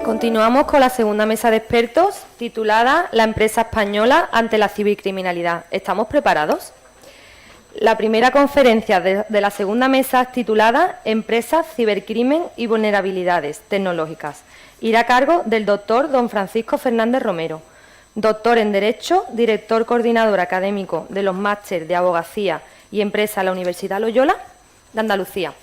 Continuamos con la segunda mesa de expertos, titulada La empresa española ante la cibercriminalidad. ¿Estamos preparados? La primera conferencia de la segunda mesa, titulada Empresas, cibercrimen y vulnerabilidades tecnológicas, irá a cargo del doctor don Francisco Fernández Romero, doctor en Derecho, director coordinador académico de los másteres de Abogacía y Empresa de la Universidad Loyola de Andalucía.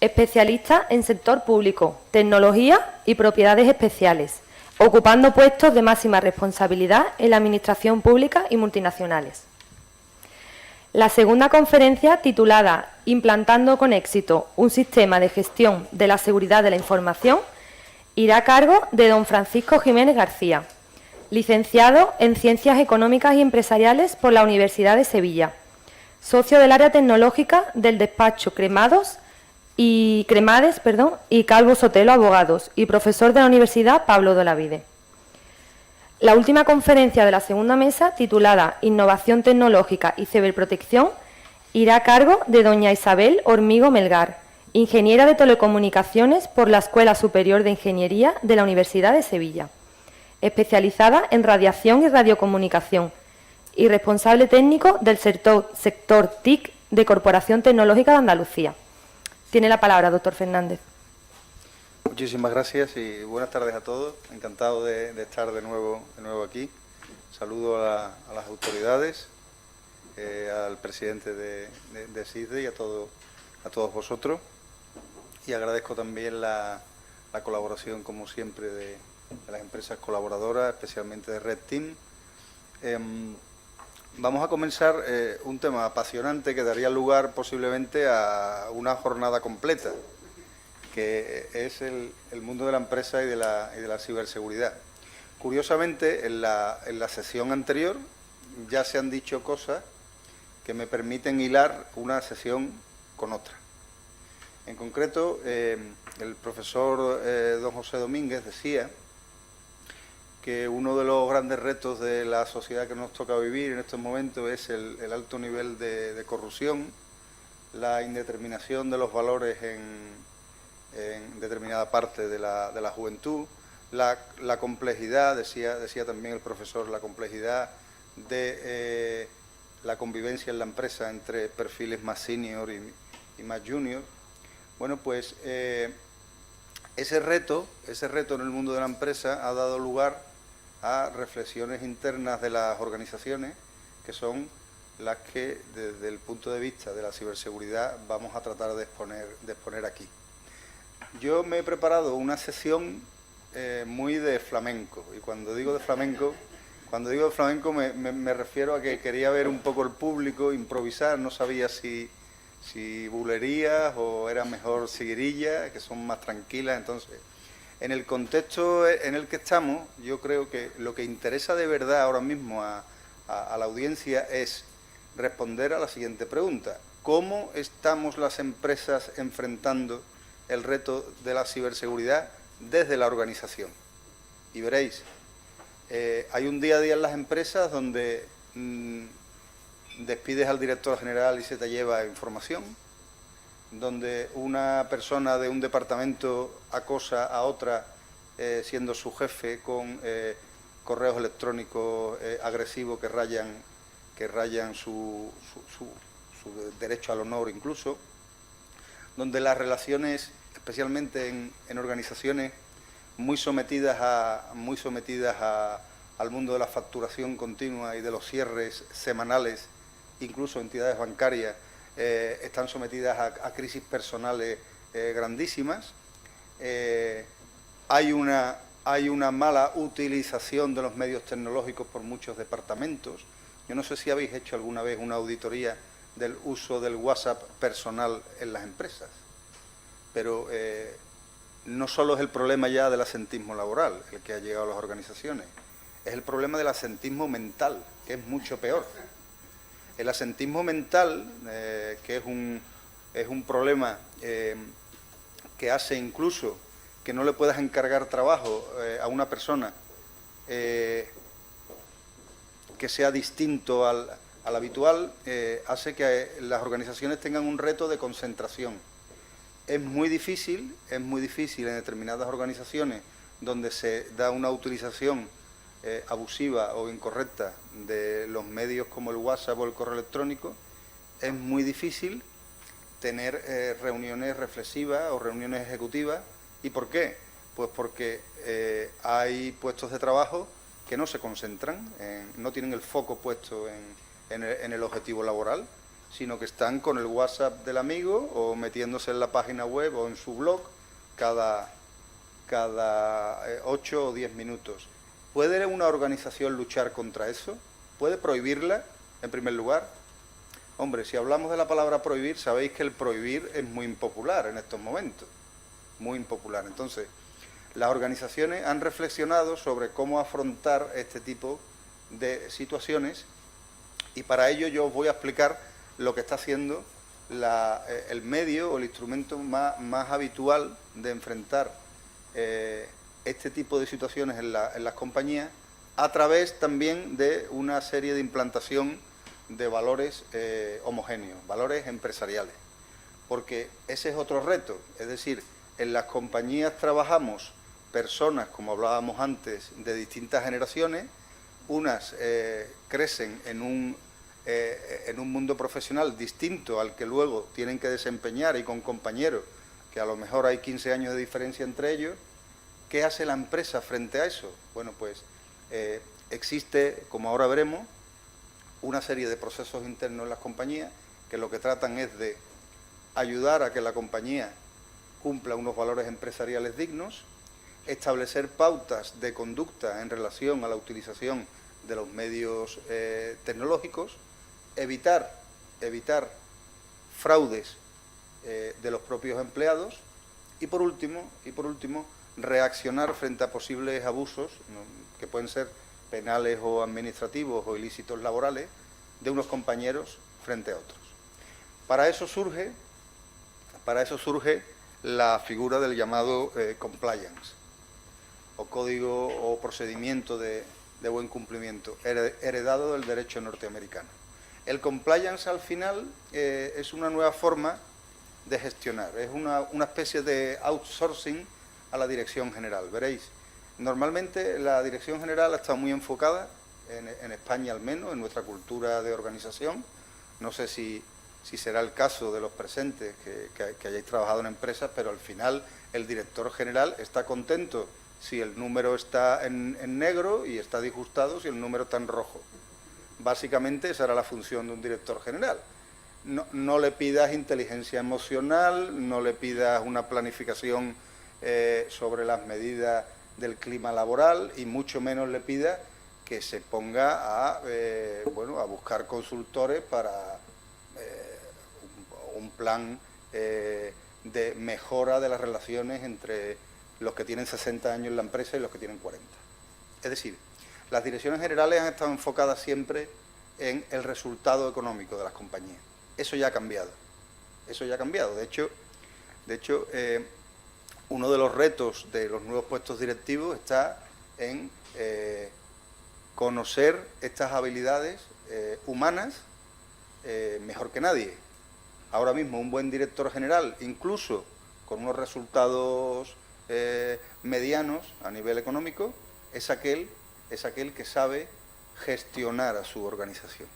Especialista en sector público, tecnología y propiedades especiales, ocupando puestos de máxima responsabilidad en la administración pública y multinacionales. La segunda conferencia, titulada Implantando con éxito un sistema de gestión de la seguridad de la información, irá a cargo de don Francisco Jiménez García, licenciado en Ciencias Económicas y Empresariales por la Universidad de Sevilla, socio del área tecnológica del despacho Cremades y Calvo Sotelo Abogados y profesor de la Universidad Pablo de Olavide. La última conferencia de la segunda mesa, titulada Innovación tecnológica y ciberprotección, irá a cargo de doña Isabel Hormigo Melgar, ingeniera de telecomunicaciones por la Escuela Superior de Ingeniería de la Universidad de Sevilla, especializada en radiación y radiocomunicación y responsable técnico del sector TIC de Corporación Tecnológica de Andalucía. Tiene la palabra, doctor Fernández. Muchísimas gracias y buenas tardes a todos. Encantado de estar de nuevo aquí. Saludo a las autoridades, al presidente de CISDE y a todos vosotros. Y agradezco también la colaboración, como siempre, de las empresas colaboradoras, especialmente de Red Team. Vamos a comenzar un tema apasionante que daría lugar posiblemente a una jornada completa, que es el mundo de la empresa y de la ciberseguridad. Curiosamente, en la sesión anterior ya se han dicho cosas que me permiten hilar una sesión con otra. En concreto, el profesor don José Domínguez decía que uno de los grandes retos de la sociedad que nos toca vivir en estos momentos es el alto nivel de corrupción, la indeterminación de los valores en determinada parte de la juventud, la complejidad, decía también el profesor, la complejidad de la convivencia en la empresa entre perfiles más senior y más junior. Bueno, pues ese reto en el mundo de la empresa ha dado lugar a reflexiones internas de las organizaciones, que son las que, desde el punto de vista de la ciberseguridad, vamos a tratar de exponer aquí. Yo me he preparado una sesión muy de flamenco, y cuando digo de flamenco me refiero a que quería ver un poco el público, improvisar, no sabía si bulerías o era mejor seguirillas, que son más tranquilas. Entonces, en el contexto en el que estamos, yo creo que lo que interesa de verdad ahora mismo a la audiencia es responder a la siguiente pregunta: ¿cómo estamos las empresas enfrentando el reto de la ciberseguridad desde la organización? Y veréis, hay un día a día en las empresas donde despides al director general y se te lleva información, donde una persona de un departamento acosa a otra siendo su jefe con correos electrónicos agresivos que rayan su derecho al honor incluso, donde las relaciones, especialmente en organizaciones muy sometidas al mundo de la facturación continua y de los cierres semanales, incluso entidades bancarias, están sometidas a crisis personales grandísimas. Hay una mala utilización de los medios tecnológicos por muchos departamentos. Yo no sé si habéis hecho alguna vez una auditoría del uso del WhatsApp personal en las empresas, pero no solo es el problema ya del asentismo laboral el que ha llegado a las organizaciones, es el problema del asentismo mental, que es mucho peor. El asentismo mental, que es un problema que hace incluso que no le puedas encargar trabajo a una persona que sea distinto al habitual, hace que las organizaciones tengan un reto de concentración. Es muy difícil en determinadas organizaciones donde se da una utilización abusiva o incorrecta de los medios como el WhatsApp o el correo electrónico, es muy difícil tener reuniones reflexivas o reuniones ejecutivas. ¿Y por qué? Pues porque hay puestos de trabajo que no se concentran, no tienen el foco puesto en el objetivo laboral, sino que están con el WhatsApp del amigo o metiéndose en la página web o en su blog cada 8 o 10 minutos. ¿Puede una organización luchar contra eso? ¿Puede prohibirla, en primer lugar? Hombre, si hablamos de la palabra prohibir, sabéis que el prohibir es muy impopular en estos momentos, muy impopular. Entonces, las organizaciones han reflexionado sobre cómo afrontar este tipo de situaciones y para ello yo os voy a explicar lo que está haciendo el medio o el instrumento más habitual de enfrentar este tipo de situaciones en las compañías, a través también de una serie de implantación de valores homogéneos, valores empresariales. Porque ese es otro reto, es decir, en las compañías trabajamos personas, como hablábamos antes, de distintas generaciones, unas crecen en un mundo profesional distinto al que luego tienen que desempeñar y con compañeros, que a lo mejor hay 15 años de diferencia entre ellos. ¿Qué hace la empresa frente a eso? Bueno, pues existe, como ahora veremos, una serie de procesos internos en las compañías que lo que tratan es de ayudar a que la compañía cumpla unos valores empresariales dignos, establecer pautas de conducta en relación a la utilización de los medios tecnológicos, evitar fraudes de los propios empleados y por último, reaccionar frente a posibles abusos, ¿no?, que pueden ser penales o administrativos o ilícitos laborales de unos compañeros frente a otros. Para eso surge la figura del llamado compliance, o código o procedimiento de buen cumplimiento, heredado del derecho norteamericano. El compliance al final es una nueva forma de gestionar, es una especie de outsourcing a la dirección general. Veréis, normalmente la dirección general ha estado muy enfocada, en España al menos, en nuestra cultura de organización. No sé si será el caso de los presentes que hayáis trabajado en empresas, pero al final el director general está contento si el número está en negro y está disgustado si el número está en rojo. Básicamente esa era la función de un director general. No le pidas inteligencia emocional, no le pidas una planificación sobre las medidas del clima laboral y mucho menos le pidas que se ponga a buscar consultores para un plan de mejora de las relaciones entre los que tienen 60 años en la empresa y los que tienen 40. Es decir, las direcciones generales han estado enfocadas siempre en el resultado económico de las compañías. Eso ya ha cambiado. De hecho, uno de los retos de los nuevos puestos directivos está en conocer estas habilidades humanas mejor que nadie. Ahora mismo un buen director general, incluso con unos resultados medianos a nivel económico, es aquel que sabe gestionar a su organización.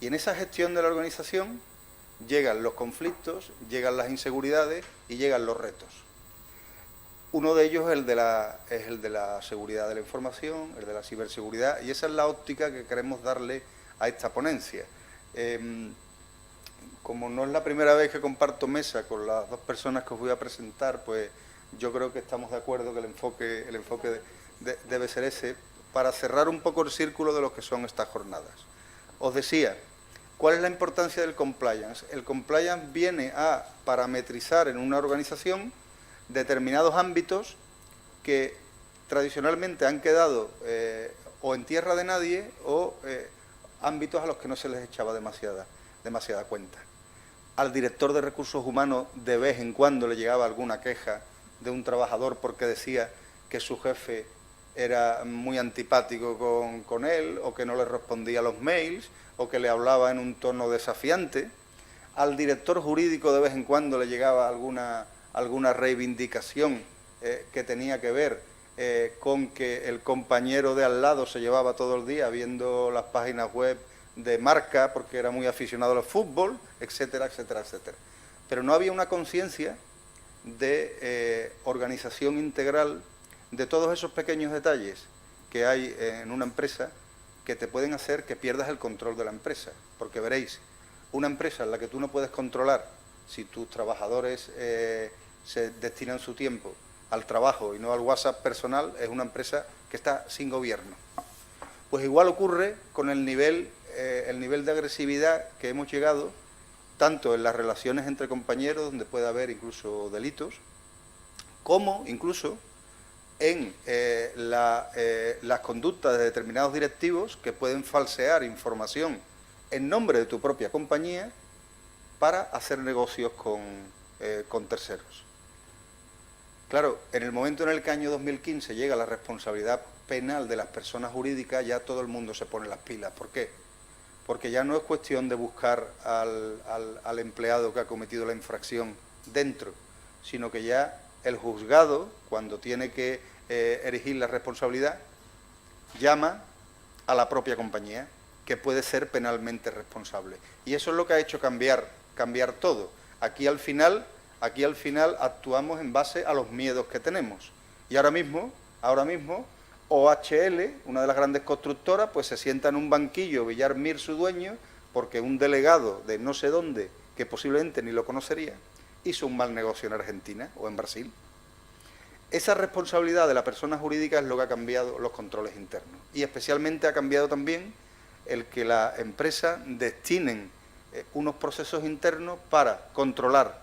Y en esa gestión de la organización llegan los conflictos, llegan las inseguridades y llegan los retos. Uno de ellos es el de la seguridad de la información, el de la ciberseguridad, y esa es la óptica que queremos darle a esta ponencia. Como no es la primera vez que comparto mesa con las dos personas que os voy a presentar, pues yo creo que estamos de acuerdo que el enfoque debe ser ese, para cerrar un poco el círculo de lo que son estas jornadas. Os decía, ¿cuál es la importancia del compliance? El compliance viene a parametrizar en una organización determinados ámbitos que tradicionalmente han quedado o en tierra de nadie o ámbitos a los que no se les echaba demasiada cuenta. Al director de recursos humanos de vez en cuando le llegaba alguna queja de un trabajador porque decía que su jefe era muy antipático con él, o que no le respondía a los mails, o que le hablaba en un tono desafiante. Al director jurídico de vez en cuando le llegaba alguna reivindicación que tenía que ver con que el compañero de al lado se llevaba todo el día viendo las páginas web de Marca porque era muy aficionado al fútbol, etcétera, etcétera, etcétera. Pero no había una conciencia de organización integral de todos esos pequeños detalles que hay en una empresa que te pueden hacer que pierdas el control de la empresa. Porque veréis, una empresa en la que tú no puedes controlar si tus trabajadores se destinan su tiempo al trabajo y no al WhatsApp personal, es una empresa que está sin gobierno. Pues igual ocurre con el nivel de agresividad que hemos llegado, tanto en las relaciones entre compañeros, donde puede haber incluso delitos, como incluso en las conductas de determinados directivos que pueden falsear información en nombre de tu propia compañía para hacer negocios con terceros. Claro, en el momento en el que año 2015 llega la responsabilidad penal de las personas jurídicas, ya todo el mundo se pone las pilas. ¿Por qué? Porque ya no es cuestión de buscar al empleado que ha cometido la infracción dentro, sino que ya el juzgado, cuando tiene que erigir la responsabilidad, llama a la propia compañía, que puede ser penalmente responsable. Y eso es lo que ha hecho cambiar todo. Aquí al final actuamos en base a los miedos que tenemos. Y ahora mismo, OHL, una de las grandes constructoras, pues se sienta en un banquillo, Villar Mir, su dueño, porque un delegado de no sé dónde, que posiblemente ni lo conocería, hizo un mal negocio en Argentina o en Brasil. Esa responsabilidad de la persona jurídica es lo que ha cambiado los controles internos. Y especialmente ha cambiado también el que la empresa destinen unos procesos internos para controlar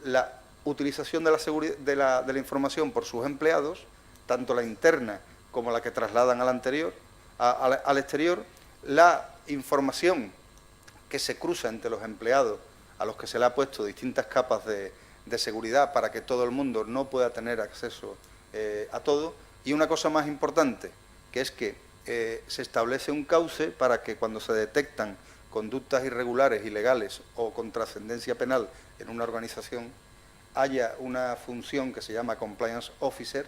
la utilización de la información por sus empleados, tanto la interna como la que trasladan al exterior, la información que se cruza entre los empleados a los que se le ha puesto distintas capas de seguridad para que todo el mundo no pueda tener acceso a todo, y una cosa más importante, que es que se establece un cauce para que cuando se detectan conductas irregulares, ilegales o con trascendencia penal en una organización, haya una función que se llama Compliance Officer,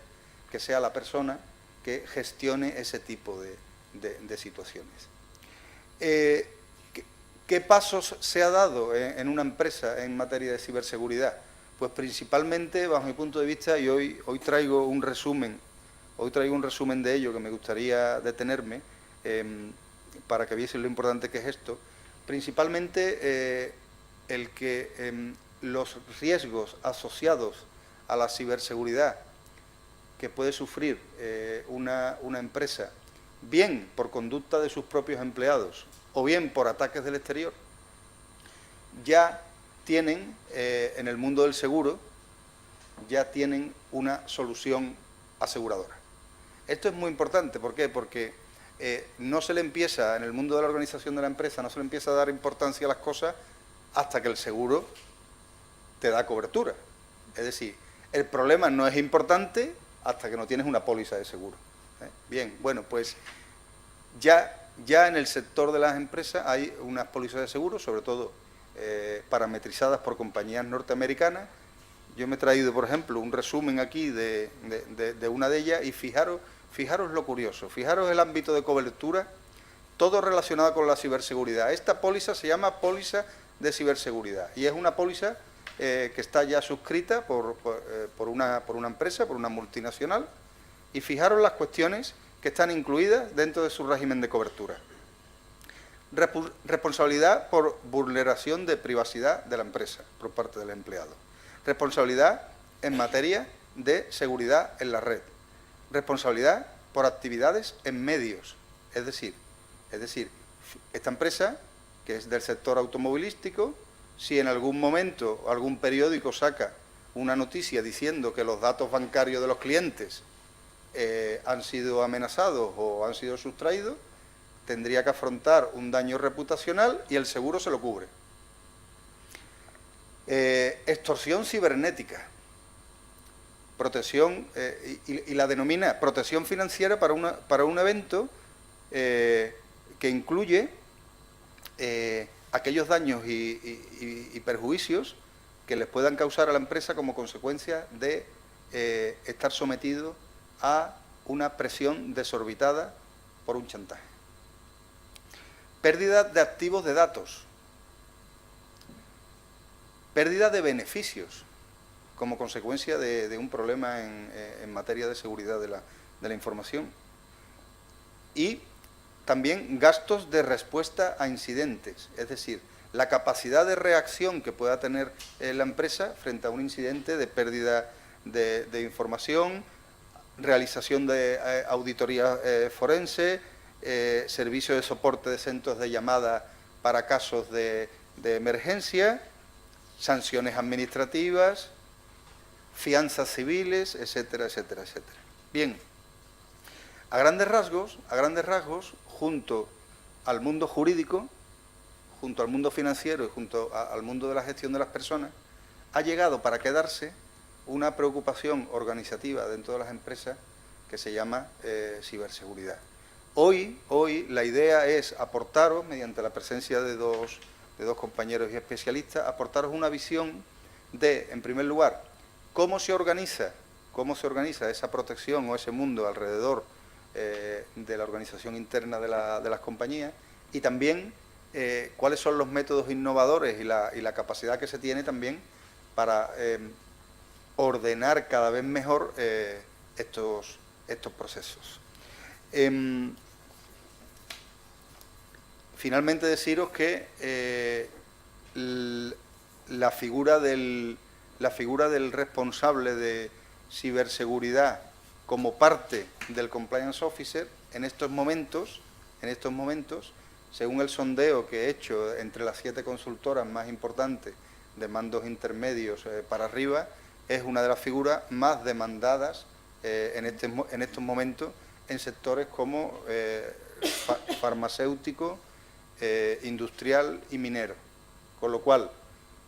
que sea la persona que gestione ese tipo de situaciones. ¿Qué pasos se ha dado en una empresa en materia de ciberseguridad? Pues principalmente, bajo mi punto de vista, y hoy traigo un resumen de ello que me gustaría detenerme para que viesen lo importante que es esto. Principalmente el que los riesgos asociados a la ciberseguridad que puede sufrir una empresa, bien por conducta de sus propios empleados o bien por ataques del exterior, ya tienen, en el mundo del seguro, ya tienen una solución aseguradora. Esto es muy importante, ¿por qué? Porque no se le empieza, en el mundo de la organización de la empresa, no se le empieza a dar importancia a las cosas hasta que el seguro te da cobertura. Es decir, el problema no es importante hasta que no tienes una póliza de seguro. Bien, bueno, pues ya en el sector de las empresas hay unas pólizas de seguro, sobre todo parametrizadas por compañías norteamericanas. Yo me he traído, por ejemplo, un resumen aquí de una de ellas, y fijaros lo curioso, fijaros el ámbito de cobertura, todo relacionado con la ciberseguridad. Esta póliza se llama póliza de ciberseguridad y es una póliza que está ya suscrita por una empresa, por una multinacional, y fijaros las cuestiones que están incluidas dentro de su régimen de cobertura. Responsabilidad por vulneración de privacidad de la empresa por parte del empleado. Responsabilidad en materia de seguridad en la red. Responsabilidad por actividades en medios. Es decir, esta empresa, que es del sector automovilístico, si en algún momento algún periódico saca una noticia diciendo que los datos bancarios de los clientes han sido amenazados o han sido sustraídos, tendría que afrontar un daño reputacional y el seguro se lo cubre. Extorsión cibernética, protección, y la denomina protección financiera para un evento que incluye aquellos daños y perjuicios que les puedan causar a la empresa como consecuencia de estar sometido a una presión desorbitada por un chantaje. Pérdida de activos de datos, pérdida de beneficios como consecuencia de un problema en materia de seguridad de la información, y también gastos de respuesta a incidentes, es decir, la capacidad de reacción que pueda tener la empresa frente a un incidente de pérdida de información, realización de auditoría forense, servicio de soporte de centros de llamada para casos de emergencia, sanciones administrativas, fianzas civiles, etcétera, etcétera, etcétera. Bien, a grandes rasgos, junto al mundo jurídico, junto al mundo financiero y junto al mundo de la gestión de las personas, ha llegado para quedarse una preocupación organizativa dentro de las empresas que se llama ciberseguridad. Hoy la idea es aportaros, mediante la presencia de dos compañeros y especialistas, aportaros una visión de, en primer lugar, cómo se organiza esa protección o ese mundo alrededor de la organización interna de las compañías, y también cuáles son los métodos innovadores y la capacidad que se tiene también para ordenar cada vez mejor estos procesos. Finalmente deciros que la figura del responsable de ciberseguridad como parte del Compliance Officer en estos momentos, según el sondeo que he hecho entre las 7 consultoras más importantes de mandos intermedios para arriba, es una de las figuras más demandadas en estos momentos en sectores como farmacéutico, industrial y minero. Con lo cual,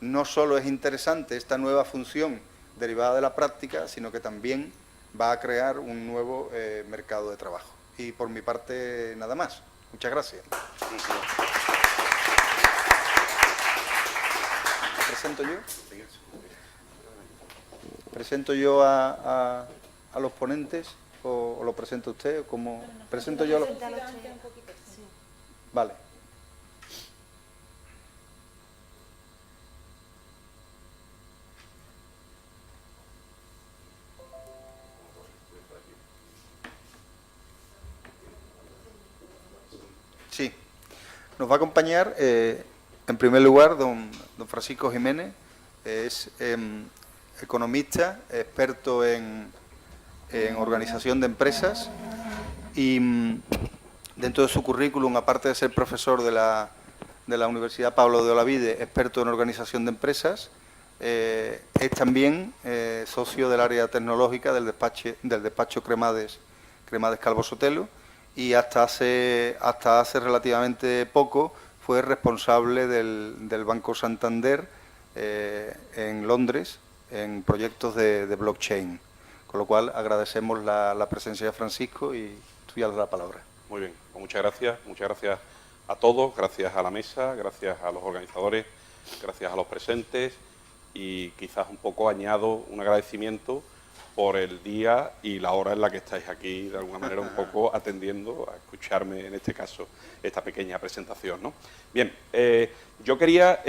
no solo es interesante esta nueva función derivada de la práctica, sino que también va a crear un nuevo mercado de trabajo. Y por mi parte, nada más. Muchas gracias. ¿Me presento yo? ¿Presento yo a los ponentes o lo presenta usted? ¿Cómo presento yo a los...? Vale. Sí, nos va a acompañar, en primer lugar, don Francisco Jiménez, es economista, experto en organización de empresas, y dentro de su currículum, aparte de ser profesor de la Universidad Pablo de Olavide, experto en organización de empresas, es también socio del área tecnológica del despacho Cremades Calvo Sotelo, y hasta hace relativamente poco fue responsable del Banco Santander en Londres en proyectos de blockchain. Con lo cual agradecemos la presencia de Francisco y tuya la palabra. Muy bien, pues muchas gracias a todos, gracias a la mesa, gracias a los organizadores, gracias a los presentes, y quizás un poco añado un agradecimiento por el día y la hora en la que estáis aquí, de alguna manera un poco atendiendo a escucharme, en este caso, esta pequeña presentación, ¿no? Bien, yo quería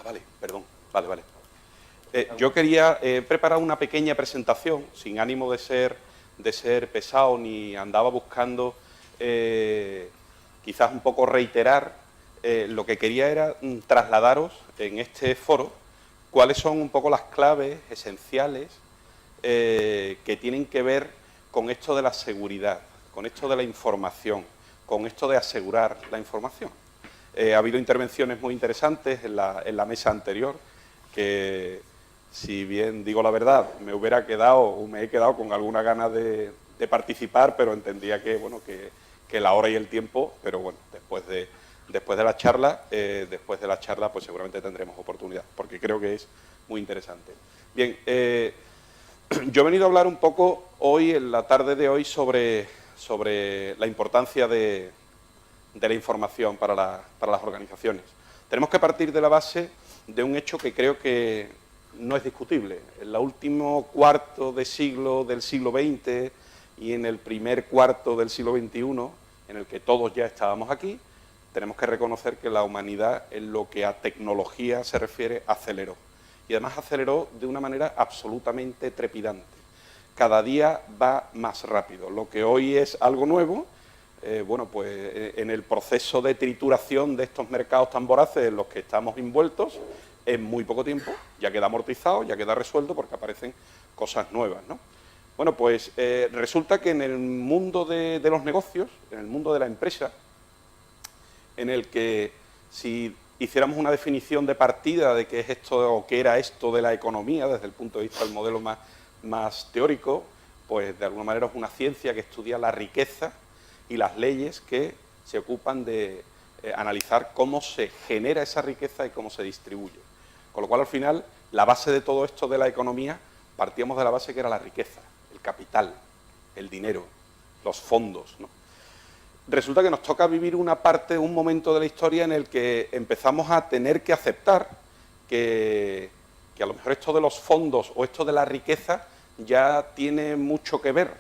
vale, perdón, vale. Yo quería preparar una pequeña presentación, sin ánimo de ser pesado, ni andaba buscando quizás un poco reiterar. Lo que quería era trasladaros en este foro cuáles son un poco las claves esenciales que tienen que ver con esto de la seguridad, con esto de la información, con esto de asegurar la información. Ha habido intervenciones muy interesantes en la mesa anterior que si bien digo la verdad, me hubiera quedado o me he quedado con alguna ganas de participar, pero entendía que, bueno, que la hora y el tiempo, pero bueno, después de la charla, pues seguramente tendremos oportunidad, porque creo que es muy interesante. Bien, yo he venido a hablar un poco hoy, en la tarde de hoy, sobre la importancia de la información para las organizaciones. Tenemos que partir de la base de un hecho que creo que no es discutible. En el último cuarto de siglo del siglo XX y en el primer cuarto del siglo XXI, en el que todos ya estábamos aquí, tenemos que reconocer que la humanidad, en lo que a tecnología se refiere, aceleró. Y además aceleró de una manera absolutamente trepidante. Cada día va más rápido. Lo que hoy es algo nuevo, bueno, pues en el proceso de trituración de estos mercados tan voraces en los que estamos envueltos, en muy poco tiempo ya queda amortizado, ya queda resuelto, porque aparecen cosas nuevas, ¿no? Bueno, pues resulta que en el mundo de los negocios, en el mundo de la empresa, en el que si hiciéramos una definición de partida de qué es esto o qué era esto de la economía desde el punto de vista del modelo más teórico, pues de alguna manera es una ciencia que estudia la riqueza y las leyes que se ocupan de analizar cómo se genera esa riqueza y cómo se distribuye. Con lo cual, al final, la base de todo esto de la economía, partíamos de la base que era la riqueza, el capital, el dinero, los fondos, ¿no? Resulta que nos toca vivir un momento de la historia en el que empezamos a tener que aceptar que a lo mejor esto de los fondos o esto de la riqueza ya tiene mucho que ver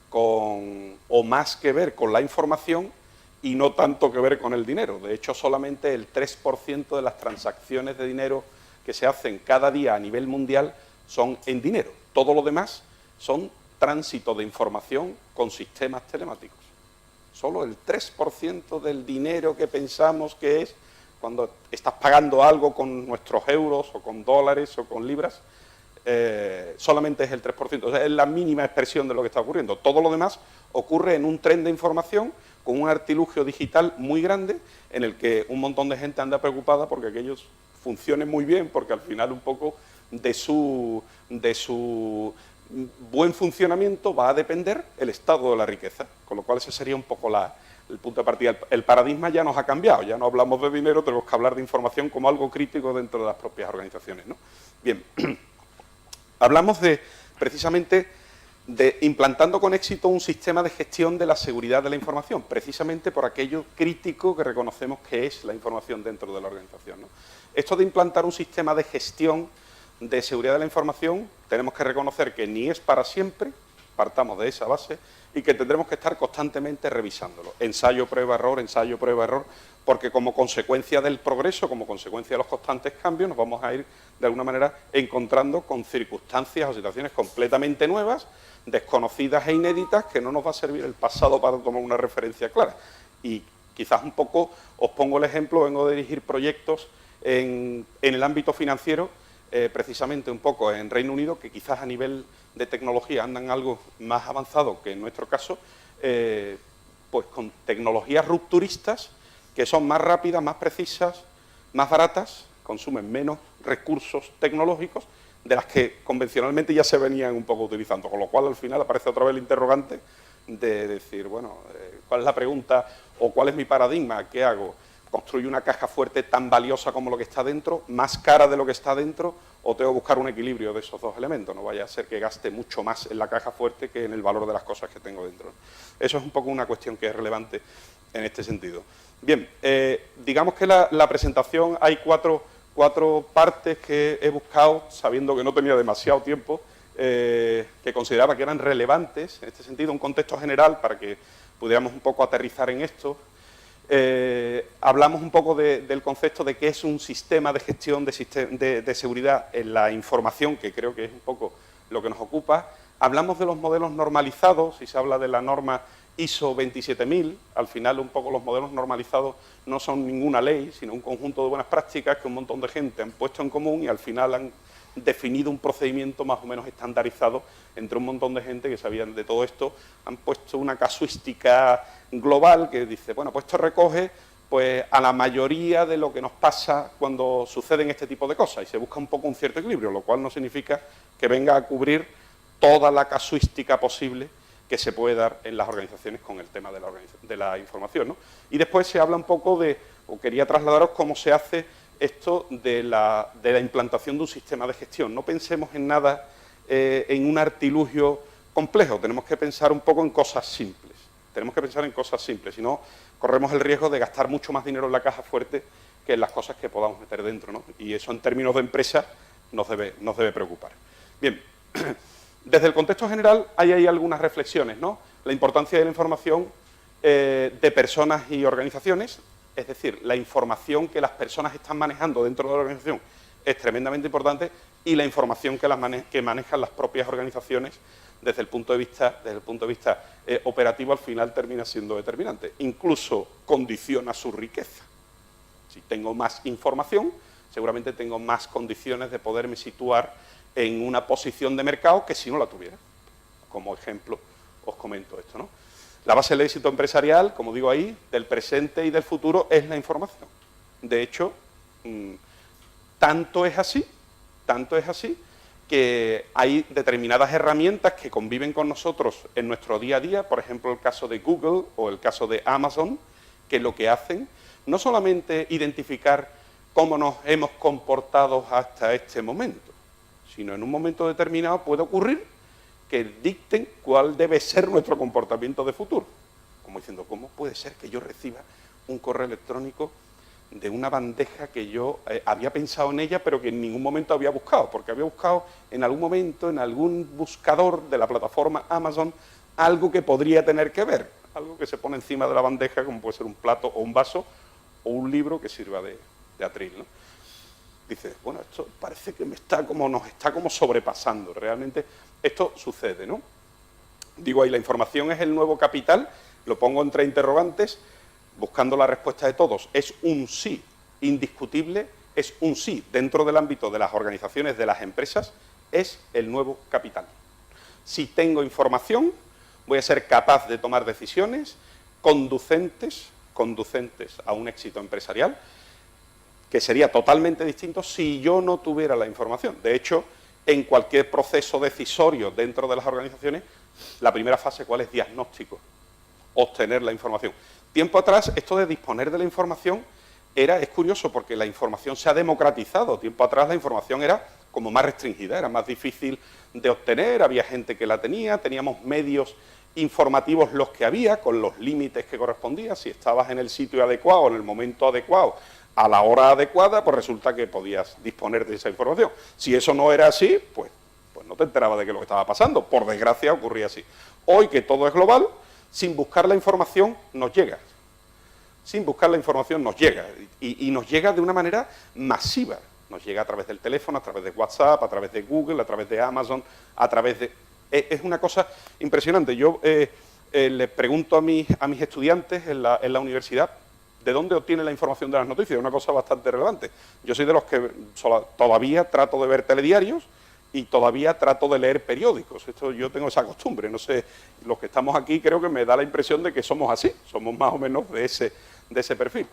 o más que ver con la información y no tanto que ver con el dinero. De hecho, solamente el 3% de las transacciones de dinero que se hacen cada día a nivel mundial son en dinero. Todo lo demás son tránsito de información con sistemas telemáticos. Solo el 3% del dinero que pensamos que es cuando estás pagando algo con nuestros euros o con dólares o con libras, solamente es el 3%. O sea, es la mínima expresión de lo que está ocurriendo. Todo lo demás ocurre en un tren de información con un artilugio digital muy grande en el que un montón de gente anda preocupada porque aquellos funcionen muy bien, porque al final un poco de su buen funcionamiento va a depender el estado de la riqueza, con lo cual ese sería un poco el punto de partida. El paradigma ya nos ha cambiado, ya no hablamos de dinero, tenemos que hablar de información como algo crítico dentro de las propias organizaciones, ¿no? Bien, hablamos precisamente de implantando con éxito un sistema de gestión de la seguridad de la información, precisamente por aquello crítico que reconocemos que es la información dentro de la organización, ¿no? Esto de implantar un sistema de gestión de seguridad de la información, tenemos que reconocer que ni es para siempre, partamos de esa base, y que tendremos que estar constantemente revisándolo. Ensayo, prueba, error, porque como consecuencia del progreso, como consecuencia de los constantes cambios, nos vamos a ir, de alguna manera, encontrando con circunstancias o situaciones completamente nuevas, desconocidas e inéditas, que no nos va a servir el pasado para tomar una referencia clara. Y quizás un poco, os pongo el ejemplo, vengo a dirigir proyectos en el ámbito financiero, precisamente un poco en Reino Unido, que quizás a nivel de tecnología andan algo más avanzado que en nuestro caso, pues con tecnologías rupturistas que son más rápidas, más precisas, más baratas, consumen menos recursos tecnológicos de las que convencionalmente ya se venían un poco utilizando, con lo cual al final aparece otra vez el interrogante de decir, bueno, ¿cuál es la pregunta o cuál es mi paradigma? ¿Qué hago? ¿Construyo una caja fuerte tan valiosa como lo que está dentro, más cara de lo que está dentro, o tengo que buscar un equilibrio de esos dos elementos? No vaya a ser que gaste mucho más en la caja fuerte que en el valor de las cosas que tengo dentro. Eso es un poco una cuestión que es relevante en este sentido. Bien, digamos que la presentación hay cuatro partes que he buscado, sabiendo que no tenía demasiado tiempo, que consideraba que eran relevantes, en este sentido, un contexto general para que pudiéramos un poco aterrizar en esto. Hablamos un poco del concepto de qué es un sistema de gestión de seguridad en la información, que creo que es un poco lo que nos ocupa. Hablamos de los modelos normalizados, y se habla de la norma ISO 27000, al final un poco los modelos normalizados no son ninguna ley, sino un conjunto de buenas prácticas que un montón de gente han puesto en común y al final han definido un procedimiento más o menos estandarizado entre un montón de gente que sabían de todo esto, han puesto una casuística global que dice, bueno, pues esto recoge pues a la mayoría de lo que nos pasa cuando suceden este tipo de cosas, y se busca un poco un cierto equilibrio, lo cual no significa que venga a cubrir toda la casuística posible que se puede dar en las organizaciones con el tema de la información, ¿no? Y después se habla un poco de, o quería trasladaros cómo se hace esto de la implantación de un sistema de gestión. No pensemos en nada, en un artilugio complejo, tenemos que pensar un poco en cosas simples. Tenemos que pensar en cosas simples, si no corremos el riesgo de gastar mucho más dinero en la caja fuerte que en las cosas que podamos meter dentro, ¿no? Y eso en términos de empresa nos debe preocupar. Bien, desde el contexto general hay ahí algunas reflexiones, ¿no? La importancia de la información de personas y organizaciones, es decir, la información que las personas están manejando dentro de la organización es tremendamente importante, y la información que manejan las propias organizaciones desde el punto de vista operativo al final termina siendo determinante. Incluso condiciona su riqueza. Si tengo más información, seguramente tengo más condiciones de poderme situar en una posición de mercado que si no la tuviera. Como ejemplo os comento esto, ¿no? La base del éxito empresarial, como digo ahí, del presente y del futuro es la información. De hecho, tanto es así que hay determinadas herramientas que conviven con nosotros en nuestro día a día, por ejemplo, el caso de Google o el caso de Amazon, que lo que hacen no solamente identificar cómo nos hemos comportado hasta este momento, sino en un momento determinado puede ocurrir que dicten cuál debe ser nuestro comportamiento de futuro. Como diciendo, ¿cómo puede ser que yo reciba un correo electrónico de una bandeja que yo había pensado en ella, pero que en ningún momento había buscado? Porque había buscado en algún momento, en algún buscador de la plataforma Amazon, algo que podría tener que ver, algo que se pone encima de la bandeja, como puede ser un plato o un vaso, o un libro que sirva de atril, ¿no? Dices, bueno, esto parece que nos está como sobrepasando. Realmente esto sucede, ¿no? Digo ahí, la información es el nuevo capital, lo pongo entre interrogantes, buscando la respuesta de todos. Es un sí indiscutible, es un sí dentro del ámbito de las organizaciones, de las empresas, es el nuevo capital. Si tengo información, voy a ser capaz de tomar decisiones conducentes a un éxito empresarial, que sería totalmente distinto si yo no tuviera la información. De hecho, en cualquier proceso decisorio dentro de las organizaciones, la primera fase, ¿cuál es? Diagnóstico, obtener la información. Tiempo atrás, esto de disponer de la información es curioso porque la información se ha democratizado. Tiempo atrás la información era como más restringida, era más difícil de obtener, había gente que la tenía, teníamos medios informativos los que había, con los límites que correspondían. Si estabas en el sitio adecuado, en el momento adecuado, a la hora adecuada, pues resulta que podías disponer de esa información. Si eso no era así, pues no te enterabas de qué es lo que estaba pasando. Por desgracia ocurría así. Hoy que todo es global, sin buscar la información nos llega. Sin buscar la información nos llega. Y nos llega de una manera masiva. Nos llega a través del teléfono, a través de WhatsApp, a través de Google, a través de Amazon, a través de... Es una cosa impresionante. Yo le pregunto a mis estudiantes en la universidad, ¿de dónde obtienen la información de las noticias? Es una cosa bastante relevante. Yo soy de los que todavía trato de ver telediarios y todavía trato de leer periódicos. Yo tengo esa costumbre. No sé, los que estamos aquí creo que me da la impresión de que somos así, somos más o menos de ese perfil.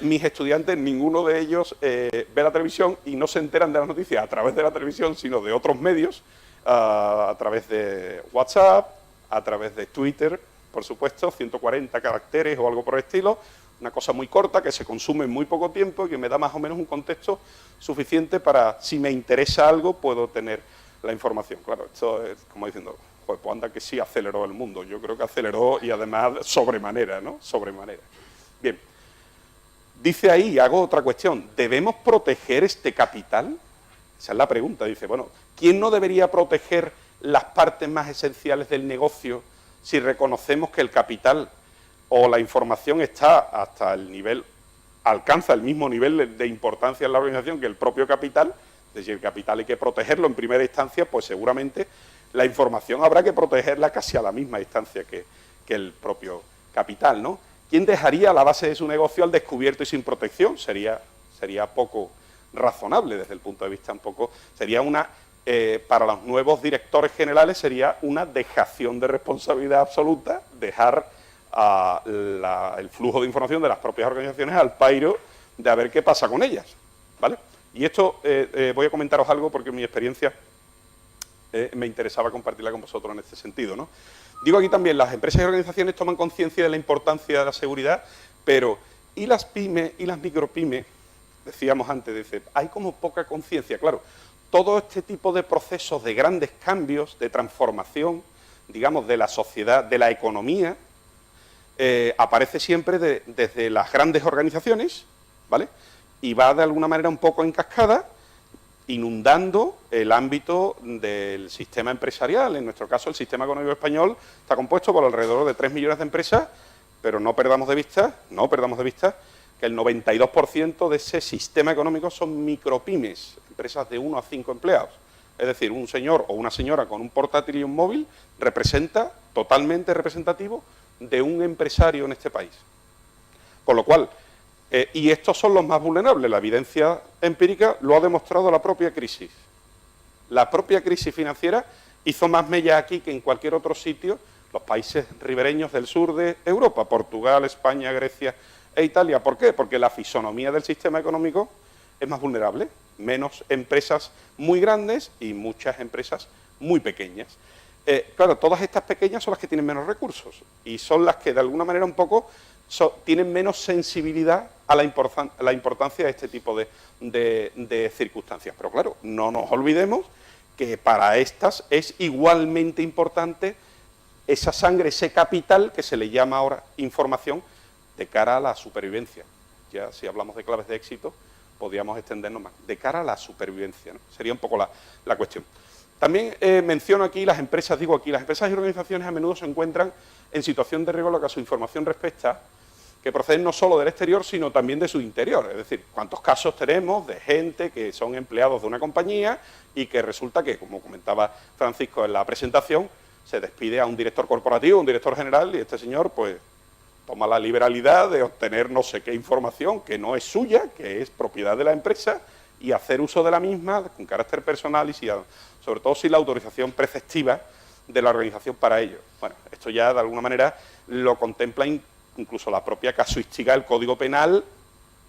Mis estudiantes, ninguno de ellos ve la televisión y no se enteran de las noticias a través de la televisión, sino de otros medios, a través de WhatsApp, a través de Twitter, por supuesto, 140 caracteres o algo por el estilo, una cosa muy corta que se consume en muy poco tiempo y que me da más o menos un contexto suficiente para, si me interesa algo, puedo tener la información. Claro, esto es como diciendo, pues anda que sí aceleró el mundo. Yo creo que aceleró y además sobremanera, ¿no? Sobremanera. Bien, dice ahí, hago otra cuestión, ¿debemos proteger este capital? Esa es la pregunta. Dice, bueno, ¿quién no debería proteger las partes más esenciales del negocio si reconocemos que el capital o la información está hasta el nivel, alcanza el mismo nivel de importancia en la organización que el propio capital? Es decir, el capital hay que protegerlo en primera instancia, pues seguramente la información habrá que protegerla casi a la misma distancia que el propio capital, ¿no? ¿Quién dejaría la base de su negocio al descubierto y sin protección? Sería poco razonable desde el punto de vista un poco, sería una, para los nuevos directores generales sería una dejación de responsabilidad absoluta, dejar el flujo de información de las propias organizaciones al pairo de a ver qué pasa con ellas, ¿vale? Y esto voy a comentaros algo porque mi experiencia me interesaba compartirla con vosotros en este sentido, ¿no? Digo aquí también, las empresas y organizaciones toman conciencia de la importancia de la seguridad, pero ¿y las pymes y las micropymes? Decíamos antes, dice, hay como poca conciencia. Claro, todo este tipo de procesos de grandes cambios, de transformación, digamos, de la sociedad, de la economía, aparece siempre desde las grandes organizaciones, ¿vale? Y va de alguna manera un poco en cascada, inundando el ámbito del sistema empresarial. En nuestro caso, el sistema económico español está compuesto por alrededor de 3 millones de empresas, pero no perdamos de vista que el 92% de ese sistema económico son micropymes, empresas de 1 a 5 empleados. Es decir, un señor o una señora con un portátil y un móvil representa, totalmente representativo, de un empresario en este país. Con lo cual, y estos son los más vulnerables, la evidencia empírica lo ha demostrado la propia crisis. La propia crisis financiera hizo más mella aquí que en cualquier otro sitio, los países ribereños del sur de Europa, Portugal, España, Grecia e Italia. ¿Por qué? Porque la fisonomía del sistema económico es más vulnerable, menos empresas muy grandes y muchas empresas muy pequeñas. Claro, todas estas pequeñas son las que tienen menos recursos y son las que de alguna manera un poco tienen menos sensibilidad a la importancia de este tipo de circunstancias. Pero claro, no nos olvidemos que para estas es igualmente importante esa sangre, ese capital que se le llama ahora información de cara a la supervivencia. Ya si hablamos de claves de éxito, podríamos extendernos más. De cara a la supervivencia, ¿no? Sería un poco la cuestión. También menciono aquí las empresas, las empresas y organizaciones a menudo se encuentran en situación de riesgo en lo que a su información respecta, que proceden no solo del exterior, sino también de su interior. Es decir, cuántos casos tenemos de gente que son empleados de una compañía y que resulta que, como comentaba Francisco en la presentación, se despide a un director corporativo, un director general, y este señor, pues, toma la liberalidad de obtener no sé qué información que no es suya, que es propiedad de la empresa, y hacer uso de la misma con carácter personal y sobre todo sin la autorización preceptiva de la organización para ello. Bueno, esto ya de alguna manera lo contempla incluso la propia casuística del Código Penal,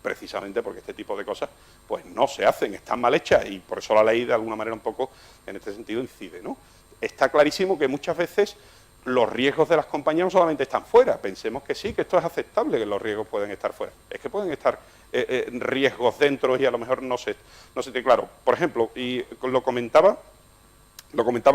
precisamente porque este tipo de cosas pues no se hacen, están mal hechas y por eso la ley de alguna manera un poco en este sentido incide, ¿no? Está clarísimo que muchas veces los riesgos de las compañías no solamente están fuera, pensemos que sí, que esto es aceptable, que los riesgos pueden estar fuera, es que pueden estar riesgos dentro y a lo mejor no se tiene claro. Por ejemplo, y lo comentaba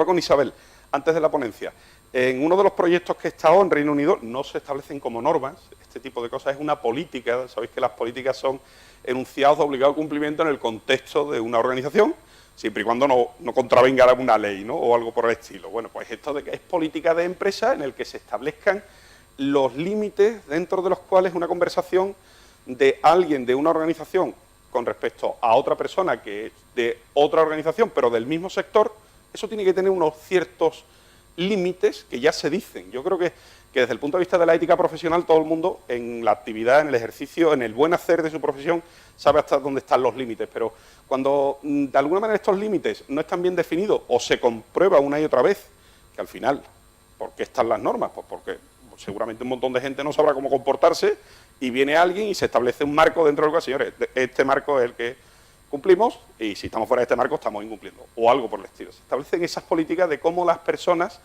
con Isabel antes de la ponencia, en uno de los proyectos que he estado en Reino Unido no se establecen como normas, este tipo de cosas es una política, sabéis que las políticas son enunciados de obligado cumplimiento en el contexto de una organización, siempre y cuando no contravenga alguna ley, ¿no? O algo por el estilo. Bueno, pues esto de que es política de empresa en el que se establezcan los límites dentro de los cuales una conversación de alguien de una organización con respecto a otra persona que es de otra organización, pero del mismo sector, eso tiene que tener unos ciertos límites que ya se dicen. Yo creo que desde el punto de vista de la ética profesional, todo el mundo en la actividad, en el ejercicio, en el buen hacer de su profesión, sabe hasta dónde están los límites, pero cuando de alguna manera estos límites no están bien definidos o se comprueba una y otra vez que al final, ¿por qué están las normas? Pues porque seguramente un montón de gente no sabrá cómo comportarse y viene alguien y se establece un marco dentro del cual, señores, este marco es el que cumplimos y si estamos fuera de este marco estamos incumpliendo o algo por el estilo. Se establecen esas políticas de cómo las personas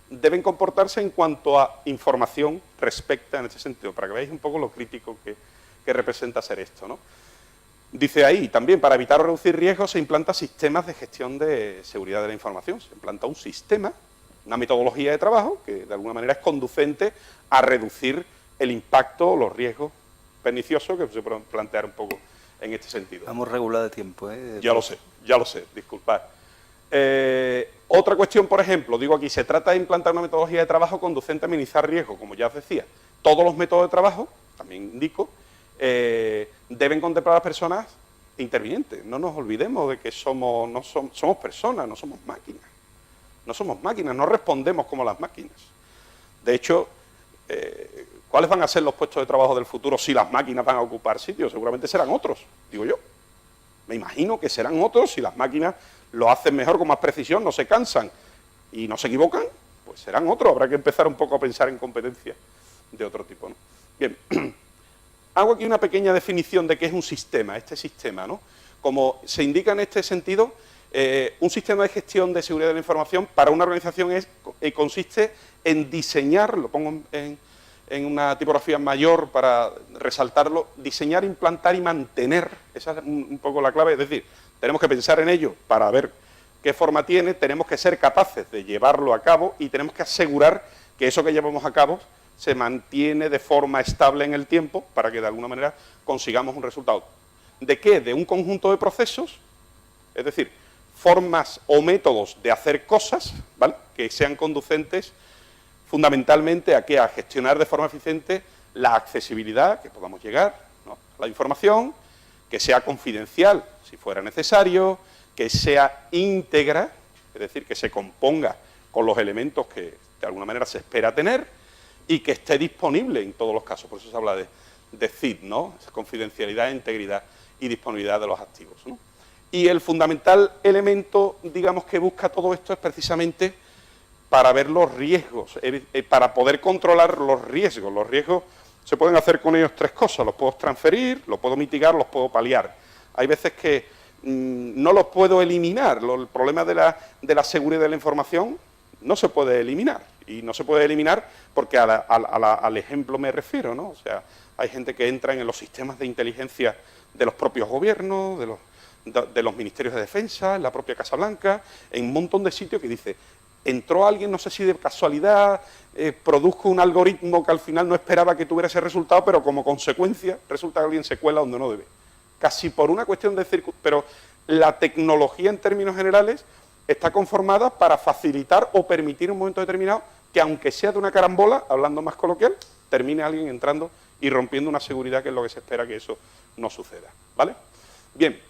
deben comportarse en cuanto a información respecta en este sentido, para que veáis un poco lo crítico que representa ser esto, ¿no? Dice ahí, también, para evitar o reducir riesgos se implanta sistemas de gestión de seguridad de la información. Se implanta un sistema, una metodología de trabajo que de alguna manera es conducente a reducir el impacto o los riesgos perniciosos que se pueden plantear un poco en este sentido. Vamos regular de tiempo, ¿eh? Ya lo sé, disculpad. Otra cuestión, por ejemplo, digo aquí, se trata de implantar una metodología de trabajo conducente a minimizar riesgos, como ya os decía. Todos los métodos de trabajo, también indico, deben contemplar a las personas intervinientes. No nos olvidemos de que somos personas, no somos máquinas. No somos máquinas, no respondemos como las máquinas. De hecho, ¿cuáles van a ser los puestos de trabajo del futuro si las máquinas van a ocupar sitios? Seguramente serán otros, digo yo. Me imagino que serán otros si las máquinas lo hacen mejor, con más precisión, no se cansan y no se equivocan, pues serán otros. Habrá que empezar un poco a pensar en competencias de otro tipo, ¿no? Bien, hago aquí una pequeña definición de qué es un sistema, este sistema, ¿no? Como se indica en este sentido, un sistema de gestión de seguridad de la información para una organización consiste en diseñar, lo pongo en una tipografía mayor para resaltarlo, diseñar, implantar y mantener, esa es un poco la clave, es decir, tenemos que pensar en ello para ver qué forma tiene, tenemos que ser capaces de llevarlo a cabo y tenemos que asegurar que eso que llevamos a cabo se mantiene de forma estable en el tiempo para que de alguna manera consigamos un resultado. ¿De qué? De un conjunto de procesos, es decir, formas o métodos de hacer cosas, ¿vale?, que sean conducentes fundamentalmente a a gestionar de forma eficiente la accesibilidad, que podamos llegar, ¿no?, a la información, que sea confidencial si fuera necesario, que sea íntegra, es decir, que se componga con los elementos que de alguna manera se espera tener y que esté disponible en todos los casos. Por eso se habla de CID, ¿no?, confidencialidad, integridad y disponibilidad de los activos, ¿no? Y el fundamental elemento, digamos, que busca todo esto es precisamente para ver los riesgos, para poder controlar los riesgos. Los riesgos se pueden hacer con ellos tres cosas: los puedo transferir, los puedo mitigar, los puedo paliar. Hay veces que no los puedo eliminar. El problema de la seguridad de la información no se puede eliminar. Y no se puede eliminar porque al ejemplo me refiero, ¿no? O sea, hay gente que entra en los sistemas de inteligencia de los propios gobiernos, de los ministerios de defensa, en la propia Casa Blanca, en un montón de sitios que dice, entró alguien, no sé si de casualidad, produjo un algoritmo que al final no esperaba que tuviera ese resultado, pero como consecuencia resulta que alguien se cuela donde no debe. Casi por una cuestión de pero la tecnología en términos generales está conformada para facilitar o permitir en un momento determinado que, aunque sea de una carambola, hablando más coloquial, termine alguien entrando y rompiendo una seguridad que es lo que se espera que eso no suceda, ¿vale? Bien,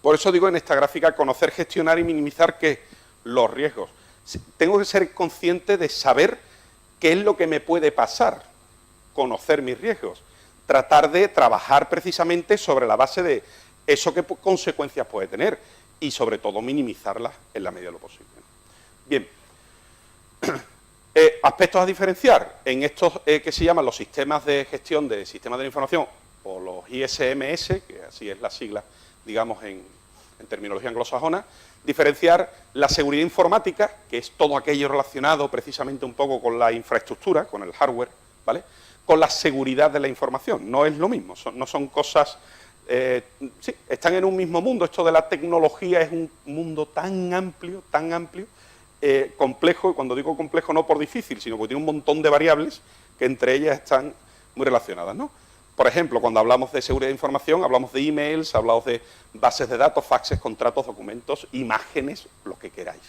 por eso digo en esta gráfica, conocer, gestionar y minimizar los riesgos. Tengo que ser consciente de saber qué es lo que me puede pasar, conocer mis riesgos, tratar de trabajar precisamente sobre la base de eso qué consecuencias puede tener y sobre todo minimizarlas en la medida de lo posible. Bien, aspectos a diferenciar en estos que se llaman los sistemas de gestión de sistemas de la información o los ISMS, que así es la sigla, digamos, en terminología anglosajona, diferenciar la seguridad informática, que es todo aquello relacionado precisamente un poco con la infraestructura, con el hardware, ¿vale?, con la seguridad de la información. No es lo mismo, no son cosas... sí, están en un mismo mundo. Esto de la tecnología es un mundo tan amplio, complejo, y cuando digo complejo no por difícil, sino porque tiene un montón de variables que entre ellas están muy relacionadas, ¿no? Por ejemplo, cuando hablamos de seguridad de información, hablamos de emails, hablamos de bases de datos, faxes, contratos, documentos, imágenes, lo que queráis.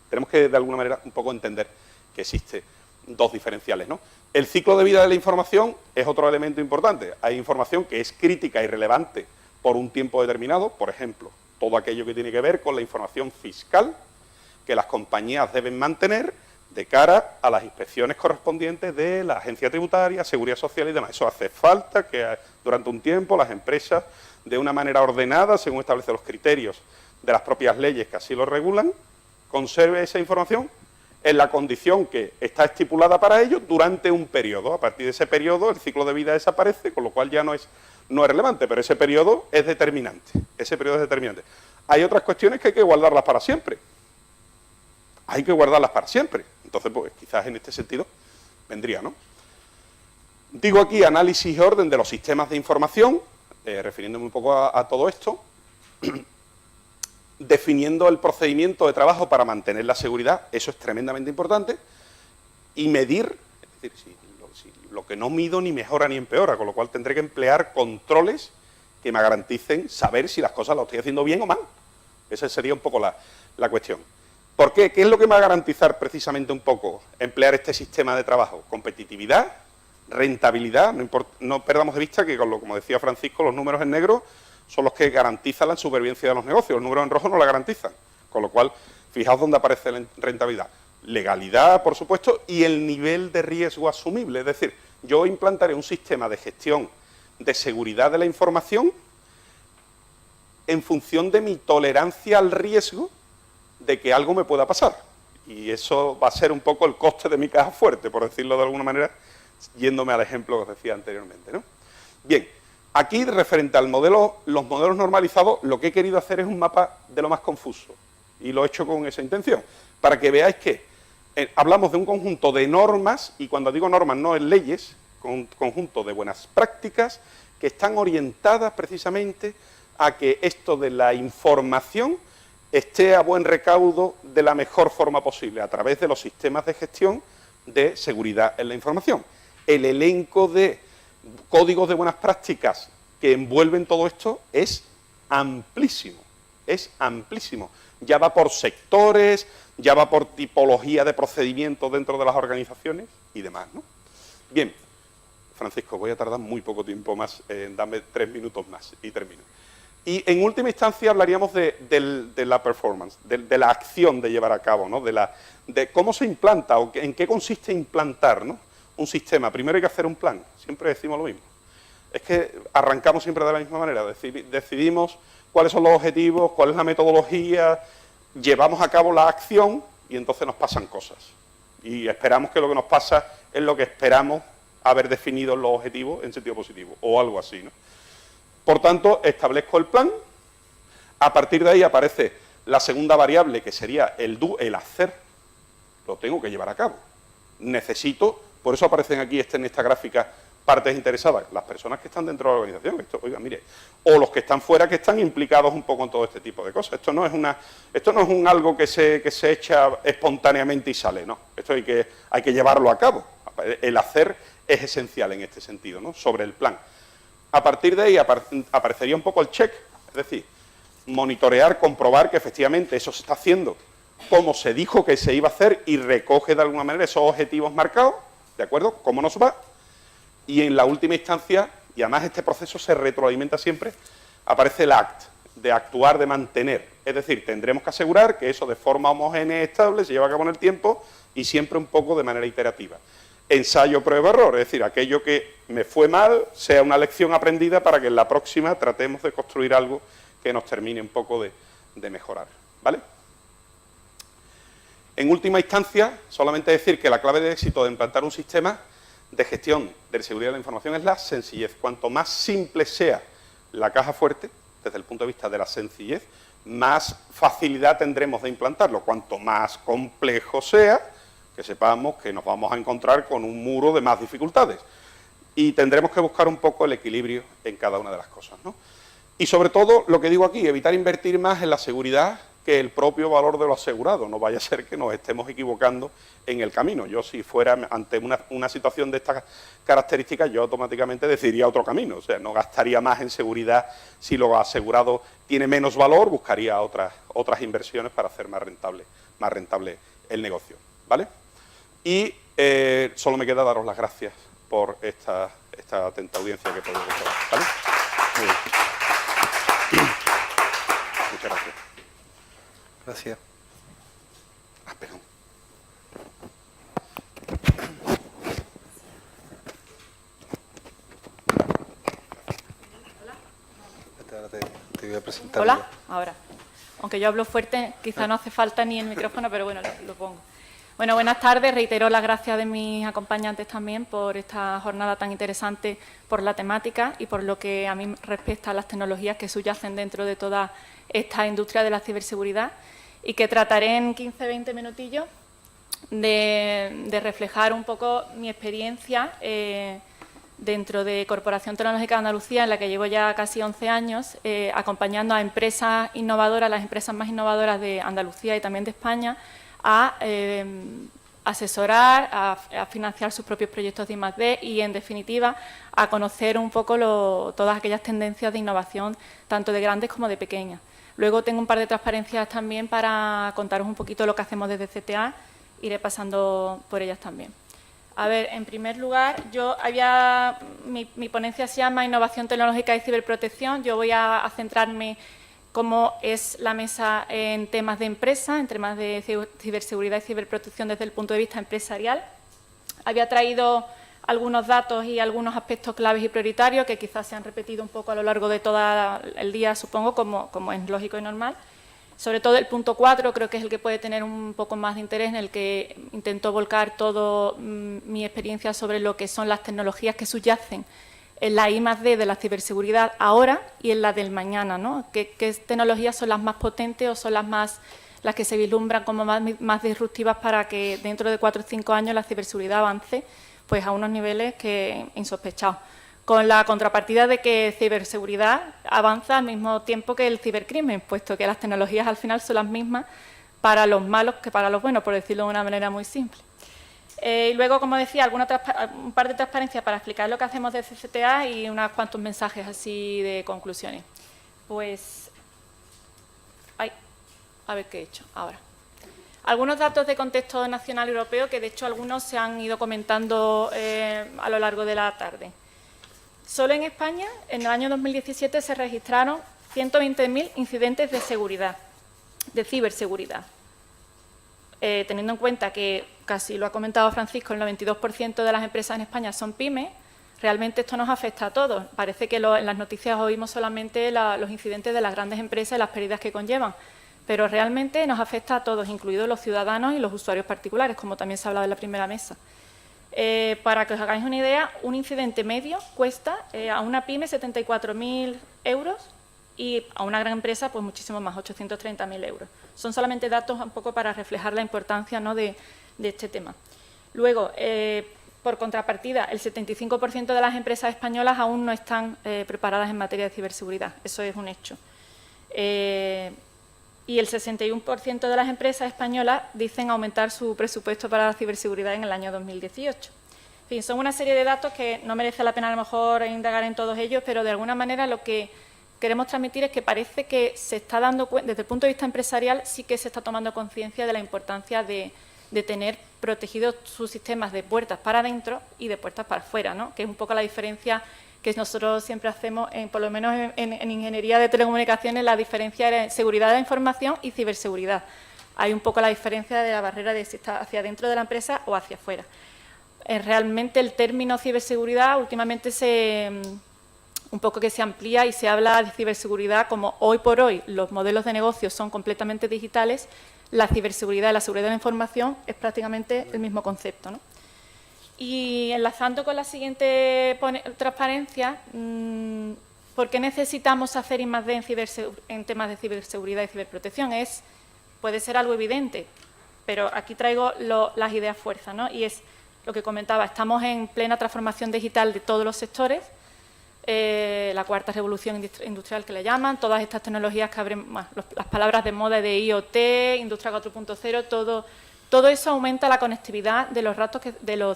Tenemos que, de alguna manera, un poco entender que existe dos diferenciales, ¿no? El ciclo de vida de la información es otro elemento importante. Hay información que es crítica y relevante por un tiempo determinado, por ejemplo, todo aquello que tiene que ver con la información fiscal que las compañías deben mantener de cara a las inspecciones correspondientes de la agencia tributaria, seguridad social y demás. Eso hace falta que durante un tiempo las empresas, de una manera ordenada, según establecen los criterios de las propias leyes que así lo regulan, conserve esa información en la condición que está estipulada para ello durante un periodo. A partir de ese periodo el ciclo de vida desaparece, con lo cual ya no es relevante, pero ese periodo es determinante. Ese periodo es determinante. Hay otras cuestiones que hay que guardarlas para siempre. Hay que guardarlas para siempre. Entonces, pues quizás en este sentido vendría, ¿no? Digo aquí análisis y orden de los sistemas de información, refiriéndome un poco a todo esto, definiendo el procedimiento de trabajo para mantener la seguridad, eso es tremendamente importante, y medir, es decir, si lo que no mido ni mejora ni empeora, con lo cual tendré que emplear controles que me garanticen saber si las cosas las estoy haciendo bien o mal. Esa sería un poco la cuestión. ¿Por qué? ¿Qué es lo que me va a garantizar precisamente un poco emplear este sistema de trabajo? Competitividad, rentabilidad, no perdamos de vista que, como decía Francisco, los números en negro son los que garantizan la supervivencia de los negocios, los números en rojo no la garantizan, con lo cual, fijaos dónde aparece la rentabilidad. Legalidad, por supuesto, y el nivel de riesgo asumible, es decir, yo implantaré un sistema de gestión de seguridad de la información en función de mi tolerancia al riesgo de que algo me pueda pasar. Y eso va a ser un poco el coste de mi caja fuerte, por decirlo de alguna manera, yéndome al ejemplo que os decía anteriormente, ¿no? Bien, aquí referente al modelo, los modelos normalizados, lo que he querido hacer es un mapa de lo más confuso, y lo he hecho con esa intención, para que veáis que hablamos de un conjunto de normas, y cuando digo normas no es leyes, un conjunto de buenas prácticas que están orientadas precisamente a que esto de la información esté a buen recaudo de la mejor forma posible, a través de los sistemas de gestión de seguridad en la información. El elenco de códigos de buenas prácticas que envuelven todo esto es amplísimo, ya va por sectores, ya va por tipología de procedimientos dentro de las organizaciones y demás, ¿no? Bien, Francisco, voy a tardar muy poco tiempo más, dame 3 minutos más y termino. Y en última instancia hablaríamos de la performance, de la acción de llevar a cabo, ¿no? De cómo se implanta o en qué consiste implantar, ¿no?, un sistema. Primero hay que hacer un plan, siempre decimos lo mismo. Es que arrancamos siempre de la misma manera, decidimos cuáles son los objetivos, cuál es la metodología, llevamos a cabo la acción y entonces nos pasan cosas. Y esperamos que lo que nos pasa es lo que esperamos haber definido en los objetivos en sentido positivo, o algo así, ¿no? Por tanto, establezco el plan, a partir de ahí aparece la segunda variable, que sería el hacer, lo tengo que llevar a cabo. Necesito, por eso aparecen aquí en esta gráfica partes interesadas, las personas que están dentro de la organización, esto, oiga, mire, o los que están fuera, que están implicados un poco en todo este tipo de cosas. Esto no es algo que se echa espontáneamente y sale, no. Esto hay que llevarlo a cabo. El hacer es esencial en este sentido, ¿no?, sobre el plan. A partir de ahí aparecería un poco el check, es decir, monitorear, comprobar que efectivamente eso se está haciendo como se dijo que se iba a hacer y recoge de alguna manera esos objetivos marcados, ¿de acuerdo?, cómo nos va. Y en la última instancia, y además este proceso se retroalimenta siempre, aparece el act, de actuar, de mantener. Es decir, tendremos que asegurar que eso de forma homogénea y estable se lleva a cabo en el tiempo y siempre un poco de manera iterativa. Ensayo, prueba, error, es decir, aquello que me fue mal sea una lección aprendida para que en la próxima tratemos de construir algo que nos termine un poco de mejorar, ¿vale? En última instancia, solamente decir que la clave de éxito de implantar un sistema de gestión de seguridad de la información es la sencillez. Cuanto más simple sea la caja fuerte, desde el punto de vista de la sencillez, más facilidad tendremos de implantarlo. Cuanto más complejo sea, que sepamos que nos vamos a encontrar con un muro de más dificultades. Y tendremos que buscar un poco el equilibrio en cada una de las cosas, ¿no? Y sobre todo, lo que digo aquí, evitar invertir más en la seguridad que el propio valor de lo asegurado. No vaya a ser que nos estemos equivocando en el camino. Yo, si fuera ante una situación de estas características, yo automáticamente decidiría otro camino. O sea, no gastaría más en seguridad si lo asegurado tiene menos valor, buscaría otras inversiones para hacer más rentable el negocio, ¿vale? Y solo me queda daros las gracias por esta atenta audiencia que podéis observar, ¿vale? Muy bien. Muchas gracias. Gracias. Perdón. Ahora te voy a presentar. Hola, yo. ahora. Aunque yo hablo fuerte, quizá no hace falta ni el micrófono, pero bueno, lo pongo. Bueno, buenas tardes. Reitero las gracias de mis acompañantes también por esta jornada tan interesante, por la temática y por lo que a mí respecta a las tecnologías que subyacen dentro de toda esta industria de la ciberseguridad, y que trataré en 15-20 minutillos de reflejar un poco mi experiencia dentro de Corporación Tecnológica de Andalucía, en la que llevo ya casi 11 años, acompañando a empresas innovadoras, las empresas más innovadoras de Andalucía y también de España, a asesorar, a financiar sus propios proyectos de I+D y, en definitiva, a conocer un poco todas aquellas tendencias de innovación, tanto de grandes como de pequeñas. Luego tengo un par de transparencias también para contaros un poquito lo que hacemos desde CTA, iré pasando por ellas también. A ver, en primer lugar, mi ponencia se llama Innovación Tecnológica y Ciberprotección. Yo voy a centrarme cómo es la mesa en temas de empresa, en temas de ciberseguridad y ciberprotección desde el punto de vista empresarial. Había traído algunos datos y algunos aspectos claves y prioritarios que quizás se han repetido un poco a lo largo de todo el día, supongo, como es lógico y normal. Sobre todo el punto 4 creo que es el que puede tener un poco más de interés, en el que intento volcar toda mi experiencia sobre lo que son las tecnologías que subyacen en la I+D de la ciberseguridad ahora y en la del mañana, ¿no? ¿Qué tecnologías son las más potentes o son las que se vislumbran como más disruptivas para que dentro de 4 o 5 años la ciberseguridad avance pues a unos niveles que insospechados? Con la contrapartida de que ciberseguridad avanza al mismo tiempo que el cibercrimen, puesto que las tecnologías al final son las mismas para los malos que para los buenos, por decirlo de una manera muy simple. Y luego, como decía, un par de transparencias para explicar lo que hacemos de CCTA y unos cuantos mensajes así de conclusiones. Pues, a ver qué he hecho ahora. Algunos datos de contexto nacional y europeo, que de hecho algunos se han ido comentando a lo largo de la tarde. Solo en España, en el año 2017, se registraron 120.000 incidentes de seguridad, de ciberseguridad. Teniendo en cuenta que, casi lo ha comentado Francisco, el 92% de las empresas en España son pymes, realmente esto nos afecta a todos. Parece que en las noticias oímos solamente los incidentes de las grandes empresas y las pérdidas que conllevan, pero realmente nos afecta a todos, incluidos los ciudadanos y los usuarios particulares, como también se ha hablado en la primera mesa. Para que os hagáis una idea, un incidente medio cuesta a una pyme 74.000 euros y a una gran empresa pues muchísimo más, 830.000 euros. Son solamente datos un poco para reflejar la importancia, ¿no?, de este tema. Luego, por contrapartida, el 75% de las empresas españolas aún no están preparadas en materia de ciberseguridad. Eso es un hecho. Y el 61% de las empresas españolas dicen aumentar su presupuesto para la ciberseguridad en el año 2018. En fin, son una serie de datos que no merece la pena a lo mejor indagar en todos ellos, pero de alguna manera lo que queremos transmitir es que parece que se está dando cuenta, desde el punto de vista empresarial, sí que se está tomando conciencia de la importancia de tener protegidos sus sistemas de puertas para adentro y de puertas para afuera, ¿no?, que es un poco la diferencia que nosotros siempre hacemos, por lo menos en ingeniería de telecomunicaciones, la diferencia de seguridad de la información y ciberseguridad. Hay un poco la diferencia de la barrera de si está hacia dentro de la empresa o hacia afuera. Realmente el término ciberseguridad últimamente un poco que se amplía y se habla de ciberseguridad como hoy por hoy los modelos de negocio son completamente digitales, la ciberseguridad y la seguridad de la información es prácticamente el mismo concepto, ¿no? Y enlazando con la siguiente transparencia, ¿por qué necesitamos hacer I+D en temas de ciberseguridad y ciberprotección? Puede ser algo evidente, pero aquí traigo las ideas fuerza, ¿no? Y es lo que comentaba, estamos en plena transformación digital de todos los sectores, la cuarta revolución industrial que le llaman, todas estas tecnologías que abren las palabras de moda de IoT, Industria 4.0, todo eso aumenta la conectividad de los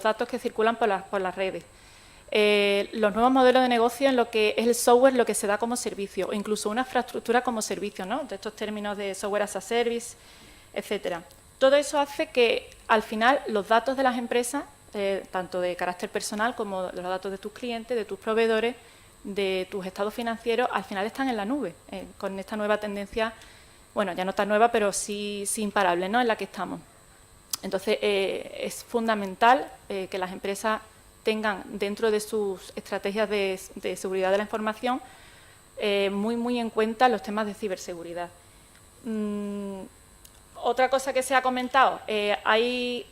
datos que circulan por las redes. Los nuevos modelos de negocio en lo que es el software, lo que se da como servicio, o incluso una infraestructura como servicio, ¿no?, de estos términos de software as a service, etcétera. Todo eso hace que, al final, los datos de las empresas, tanto de carácter personal como los datos de tus clientes, de tus proveedores, de tus estados financieros, al final están en la nube, con esta nueva tendencia, bueno, ya no tan nueva, pero sí imparable, ¿no?, en la que estamos. Entonces, es fundamental que las empresas tengan dentro de sus estrategias de seguridad de la información muy en cuenta los temas de ciberseguridad. Otra cosa que se ha comentado, hay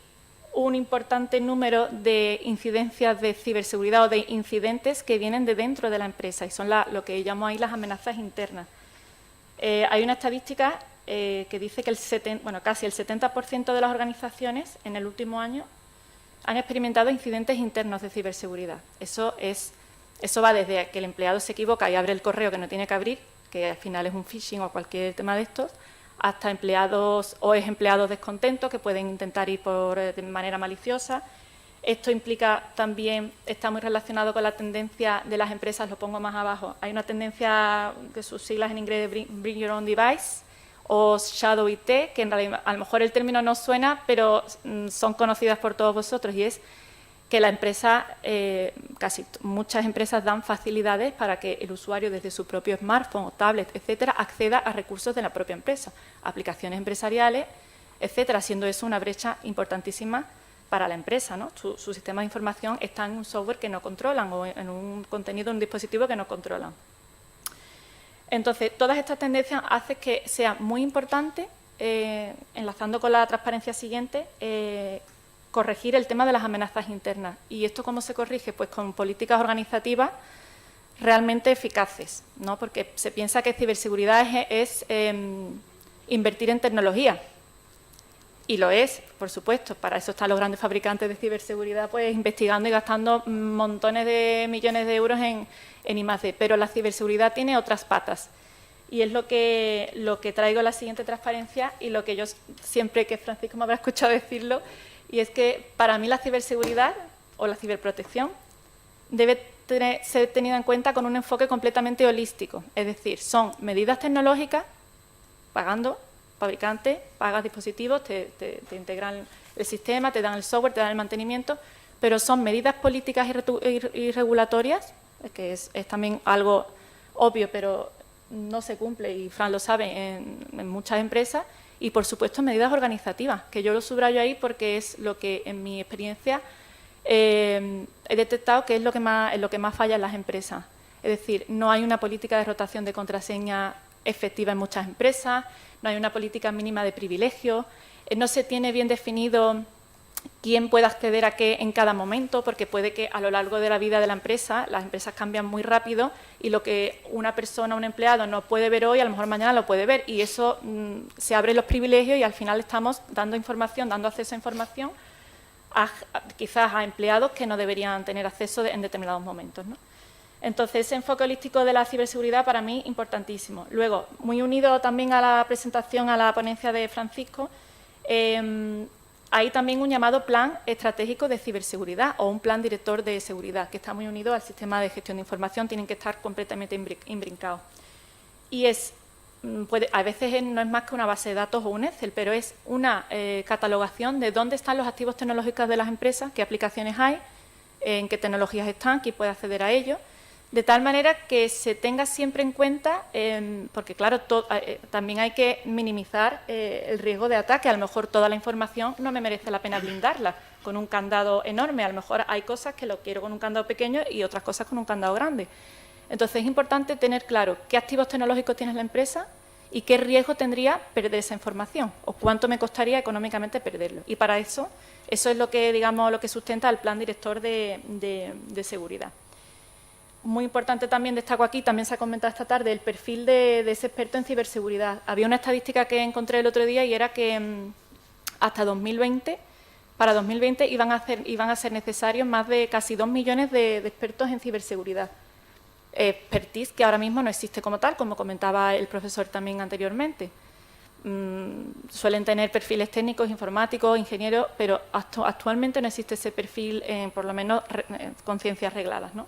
un importante número de incidencias de ciberseguridad o de incidentes que vienen de dentro de la empresa y son lo que llamo ahí las amenazas internas. Hay una estadística que dice que casi el 70% de las organizaciones en el último año han experimentado incidentes internos de ciberseguridad. Eso va desde que el empleado se equivoca y abre el correo que no tiene que abrir, que al final es un phishing o cualquier tema de estos, hasta empleados o empleados descontentos que pueden intentar ir de manera maliciosa. Esto implica también, está muy relacionado con la tendencia de las empresas, lo pongo más abajo. Hay una tendencia, que sus siglas en inglés de Bring Your Own Device, o Shadow IT, que en realidad a lo mejor el término no suena, pero son conocidas por todos vosotros, y es que la empresa, muchas empresas dan facilidades para que el usuario desde su propio smartphone o tablet, etcétera, acceda a recursos de la propia empresa, aplicaciones empresariales, etcétera, siendo eso una brecha importantísima para la empresa, ¿no? Su sistema de información está en un software que no controlan o en un contenido, en un dispositivo que no controlan. Entonces, todas estas tendencias hacen que sea muy importante, enlazando con la transparencia siguiente, corregir el tema de las amenazas internas. ¿Y esto cómo se corrige? Pues con políticas organizativas realmente eficaces, ¿no? Porque se piensa que ciberseguridad es invertir en tecnología. Y lo es, por supuesto. Para eso están los grandes fabricantes de ciberseguridad, pues investigando y gastando montones de millones de euros en I+D. Pero la ciberseguridad tiene otras patas. Y es lo que traigo en la siguiente transparencia y lo que yo siempre, que Francisco me habrá escuchado decirlo, y es que para mí la ciberseguridad o la ciberprotección debe ser tenida en cuenta con un enfoque completamente holístico. Es decir, son medidas tecnológicas, pagando, fabricante, pagas dispositivos, te integran el sistema, te dan el software, te dan el mantenimiento, pero son medidas políticas y regulatorias, que es también algo obvio, pero no se cumple, y Fran lo sabe, en muchas empresas, y por supuesto medidas organizativas, que yo lo subrayo ahí porque es lo que en mi experiencia he detectado que es lo que más falla en las empresas. Es decir, no hay una política de rotación de contraseña efectiva en muchas empresas, no hay una política mínima de privilegios, no se tiene bien definido quién puede acceder a qué en cada momento, porque puede que a lo largo de la vida de la empresa, las empresas cambian muy rápido y lo que una persona, un empleado no puede ver hoy, a lo mejor mañana lo puede ver, y eso se abren los privilegios y al final estamos dando información, dando acceso a información quizás a empleados que no deberían tener acceso en determinados momentos, ¿no? Entonces, ese enfoque holístico de la ciberseguridad para mí importantísimo. Luego, muy unido también a la presentación, a la ponencia de Francisco, hay también un llamado plan estratégico de ciberseguridad o un plan director de seguridad, que está muy unido al sistema de gestión de información, tienen que estar completamente imbrincados. Y a veces no es más que una base de datos o un Excel, pero es una catalogación de dónde están los activos tecnológicos de las empresas, qué aplicaciones hay, en qué tecnologías están, quién puede acceder a ellos, de tal manera que se tenga siempre en cuenta, porque claro, también hay que minimizar el riesgo de ataque. A lo mejor toda la información no me merece la pena blindarla con un candado enorme. A lo mejor hay cosas que lo quiero con un candado pequeño y otras cosas con un candado grande. Entonces es importante tener claro qué activos tecnológicos tiene la empresa y qué riesgo tendría perder esa información o cuánto me costaría económicamente perderlo. Y para eso es lo que, digamos, lo que sustenta el plan director de seguridad. Muy importante también, destaco aquí, también se ha comentado esta tarde, el perfil de ese experto en ciberseguridad. Había una estadística que encontré el otro día y era que hasta 2020, para 2020 iban a ser necesarios más de casi 2 millones de expertos en ciberseguridad. Expertise que ahora mismo no existe como tal, como comentaba el profesor también anteriormente. Suelen tener perfiles técnicos, informáticos, ingenieros, pero actualmente no existe ese perfil, por lo menos con ciencias regladas, ¿no?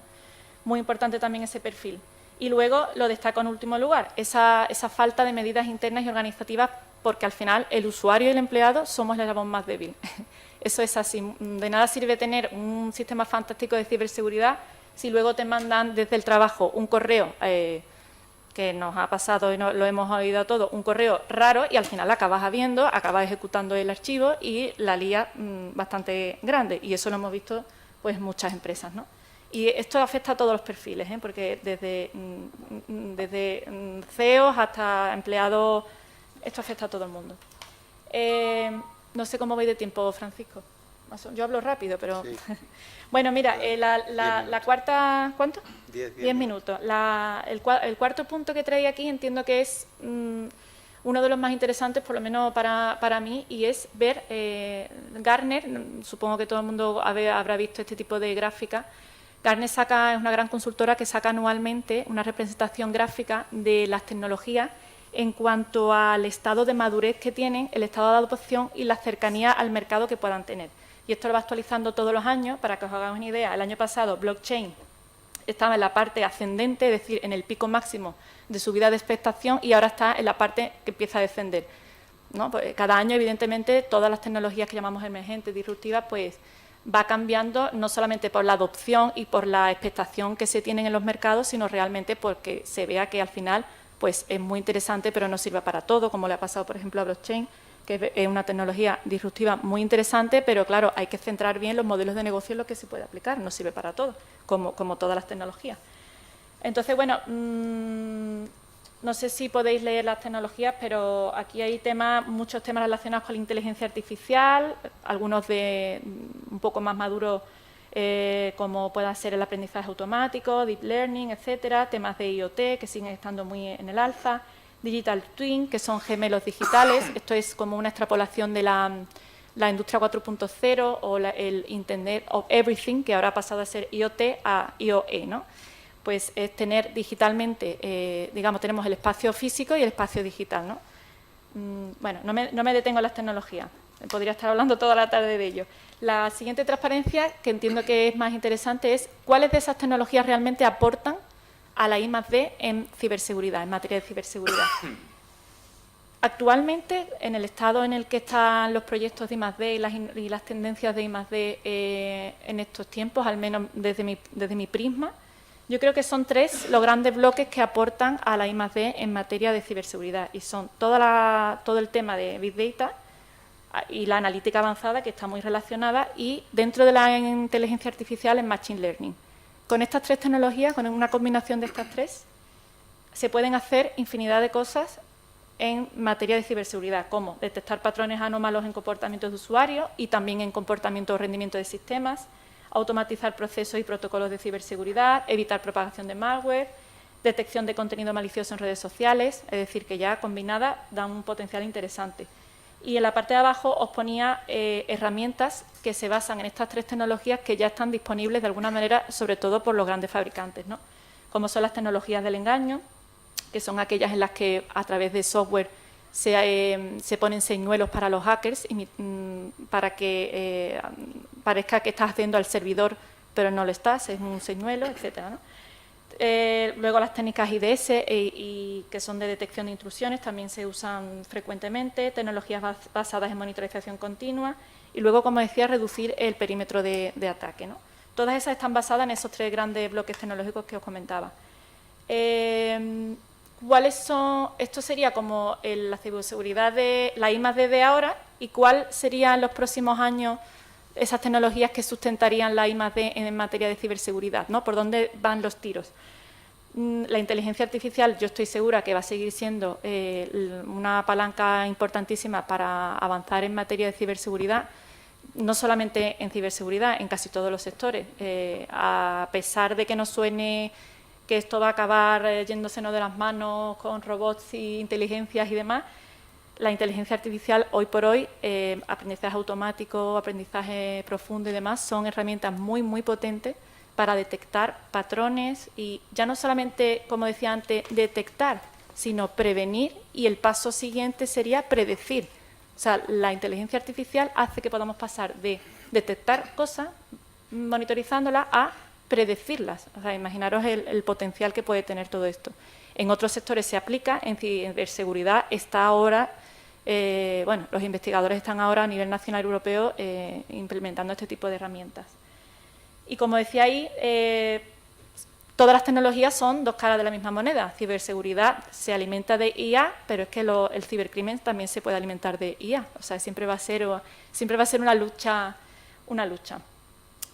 Muy importante también ese perfil. Y luego lo destaco en último lugar, esa falta de medidas internas y organizativas, porque al final el usuario y el empleado somos el eslabón más débil. Eso es así. De nada sirve tener un sistema fantástico de ciberseguridad si luego te mandan desde el trabajo un correo, que nos ha pasado y lo hemos oído todo, un correo raro y al final acabas ejecutando el archivo y la lía bastante grande. Y eso lo hemos visto pues muchas empresas, ¿no? Y esto afecta a todos los perfiles, porque desde CEOs hasta empleados, esto afecta a todo el mundo. No sé cómo voy de tiempo, Francisco. Yo hablo rápido, pero... Sí. Bueno, mira, la cuarta... ¿Cuánto? 10 minutos. El cuarto punto que traía aquí entiendo que es uno de los más interesantes, por lo menos para mí, y es ver Gartner, supongo que todo el mundo habrá visto este tipo de gráfica. Gartner es una gran consultora que saca anualmente una representación gráfica de las tecnologías en cuanto al estado de madurez que tienen, el estado de adopción y la cercanía al mercado que puedan tener. Y esto lo va actualizando todos los años, para que os hagáis una idea. El año pasado, blockchain estaba en la parte ascendente, es decir, en el pico máximo de subida de expectación, y ahora está en la parte que empieza a descender, ¿no? Pues cada año, evidentemente, todas las tecnologías que llamamos emergentes, disruptivas, pues va cambiando, no solamente por la adopción y por la expectación que se tienen en los mercados, sino realmente porque se vea que al final pues es muy interesante, pero no sirve para todo, como le ha pasado, por ejemplo, a blockchain, que es una tecnología disruptiva muy interesante, pero claro, hay que centrar bien los modelos de negocio en los que se puede aplicar, no sirve para todo, como todas las tecnologías. Entonces, bueno, no sé si podéis leer las tecnologías, pero aquí hay muchos temas relacionados con la inteligencia artificial, algunos de un poco más maduros, como pueda ser el aprendizaje automático, deep learning, etcétera, temas de IoT que siguen estando muy en el alza, digital twin, que son gemelos digitales. Esto es como una extrapolación de la industria 4.0 o el Internet of Everything, que ahora ha pasado a ser IoT a IoE, ¿no? Pues es tener digitalmente, digamos, tenemos el espacio físico y el espacio digital, ¿no? Bueno, no me detengo en las tecnologías, podría estar hablando toda la tarde de ello. La siguiente transparencia, que entiendo que es más interesante, es cuáles de esas tecnologías realmente aportan a la I+D en ciberseguridad, en materia de ciberseguridad. Actualmente, en el estado en el que están los proyectos de I+D y las tendencias de I+D en estos tiempos, al menos desde mi prisma, yo creo que son 3 los grandes bloques que aportan a la I+D en materia de ciberseguridad, y son todo el tema de Big Data y la analítica avanzada, que está muy relacionada, y dentro de la inteligencia artificial en Machine Learning. Con estas 3 tecnologías, con una combinación de estas 3, se pueden hacer infinidad de cosas en materia de ciberseguridad, como detectar patrones anómalos en comportamientos de usuarios y también en comportamiento o rendimiento de sistemas, automatizar procesos y protocolos de ciberseguridad, evitar propagación de malware, detección de contenido malicioso en redes sociales, es decir, que ya combinada dan un potencial interesante. Y en la parte de abajo os ponía herramientas que se basan en estas 3 tecnologías que ya están disponibles de alguna manera, sobre todo por los grandes fabricantes, ¿no? Como son las tecnologías del engaño, que son aquellas en las que a través de software se ponen señuelos para los hackers para que parezca que estás haciendo al servidor, pero no lo estás, es un señuelo, etcétera, ¿no? Luego las técnicas IDS, que son de detección de intrusiones, también se usan frecuentemente, tecnologías basadas en monitorización continua y luego, como decía, reducir el perímetro de ataque, ¿no? Todas esas están basadas en esos 3 grandes bloques tecnológicos que os comentaba. ¿Cuáles son? Esto sería como la ciberseguridad de la I+D de ahora, y cuál serían en los próximos años esas tecnologías que sustentarían la I+D en materia de ciberseguridad, ¿no? ¿Por dónde van los tiros? La inteligencia artificial, yo estoy segura que va a seguir siendo una palanca importantísima para avanzar en materia de ciberseguridad, no solamente en ciberseguridad, en casi todos los sectores. A pesar de que nos suene que esto va a acabar yéndosenos de las manos con robots y inteligencias y demás, la inteligencia artificial hoy por hoy, aprendizaje automático, aprendizaje profundo y demás, son herramientas muy, muy potentes para detectar patrones y ya no solamente, como decía antes, detectar, sino prevenir, y el paso siguiente sería predecir. O sea, la inteligencia artificial hace que podamos pasar de detectar cosas, monitorizándolas, a predecirlas. O sea, imaginaros el potencial que puede tener todo esto. En otros sectores se aplica, en ciberseguridad está ahora, los investigadores están ahora a nivel nacional y europeo implementando este tipo de herramientas. Y como decía ahí, todas las tecnologías son 2 caras de la misma moneda. Ciberseguridad se alimenta de IA, pero es que el cibercrimen también se puede alimentar de IA. O sea, siempre va a ser una lucha.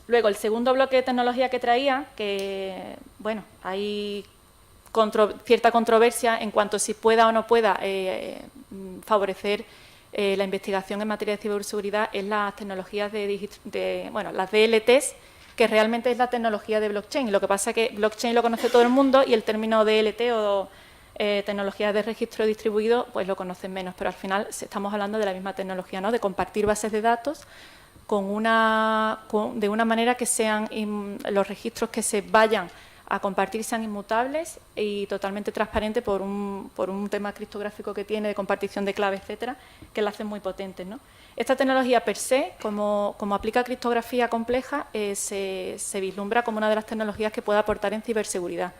Luego, el segundo bloque de tecnología que traía, que, bueno, hay cierta controversia en cuanto a si pueda o no pueda favorecer la investigación en materia de ciberseguridad, es las tecnologías las DLTs, que realmente es la tecnología de blockchain. Lo que pasa es que blockchain lo conoce todo el mundo y el término DLT o tecnologías de registro distribuido, pues lo conocen menos, pero al final estamos hablando de la misma tecnología, ¿no? De compartir bases de datos de una manera que sean los registros que se vayan a compartir sean inmutables y totalmente transparentes por un tema criptográfico que tiene de compartición de claves, etcétera, que la hacen muy potentes, ¿no? Esta tecnología per se, como aplica criptografía compleja, se vislumbra como una de las tecnologías que puede aportar en ciberseguridad.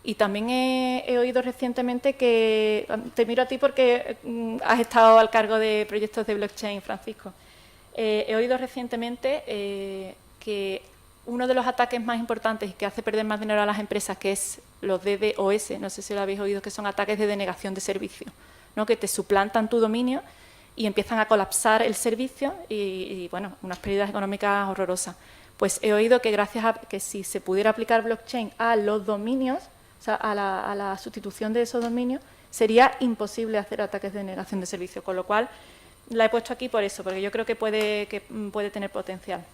Y también he oído recientemente que, te miro a ti porque has estado al cargo de proyectos de blockchain, Francisco. He oído recientemente que uno de los ataques más importantes y que hace perder más dinero a las empresas, que es los DDoS, no sé si lo habéis oído, que son ataques de denegación de servicio, ¿no? Que te suplantan tu dominio y empiezan a colapsar el servicio y bueno, unas pérdidas económicas horrorosas. Pues he oído que gracias a que si se pudiera aplicar blockchain a los dominios, o sea, a la sustitución de esos dominios, sería imposible hacer ataques de denegación de servicio, con lo cual la he puesto aquí por eso, porque yo creo que puede tener potencial.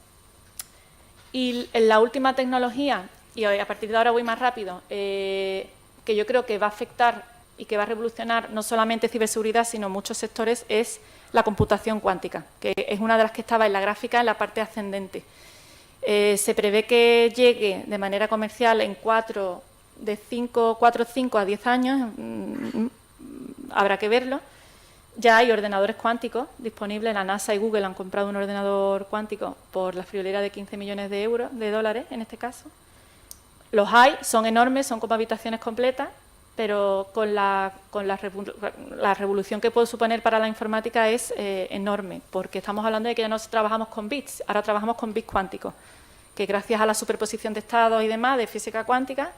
Y en la última tecnología, y a partir de ahora voy más rápido, que yo creo que va a afectar y que va a revolucionar no solamente ciberseguridad, sino muchos sectores, es la computación cuántica, que es una de las que estaba en la gráfica en la parte ascendente. Se prevé que llegue de manera comercial en 4 o 5 a 10 años, habrá que verlo. Ya hay ordenadores cuánticos disponibles, la NASA y Google han comprado un ordenador cuántico por la friolera de 15 millones de euros, de dólares en este caso. Los hay, son enormes, son como habitaciones completas, pero con la revolución que puede suponer para la informática es enorme, porque estamos hablando de que ya no trabajamos con bits, ahora trabajamos con bits cuánticos, que gracias a la superposición de estados y demás de física cuántica,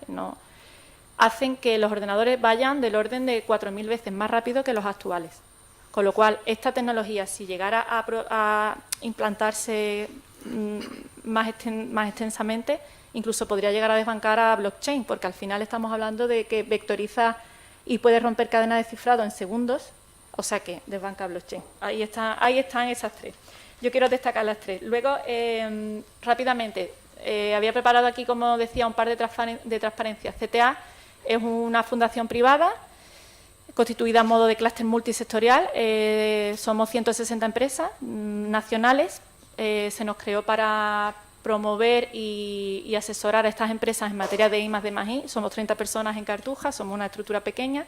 hacen que los ordenadores vayan del orden de 4.000 veces más rápido que los actuales. Con lo cual, esta tecnología, si llegara a implantarse más extensamente, incluso podría llegar a desbancar a blockchain, porque al final estamos hablando de que vectoriza y puede romper cadenas de cifrado en segundos, o sea que desbanca a blockchain. Ahí están esas tres. Yo quiero destacar las tres. Luego, rápidamente, había preparado aquí, como decía, un par de transparencias. CTA es una fundación privada constituida a modo de clúster multisectorial. Somos 160 empresas nacionales. Se nos creó para promover y asesorar a estas empresas en materia de I+D+I. Somos 30 personas en Cartuja, somos una estructura pequeña,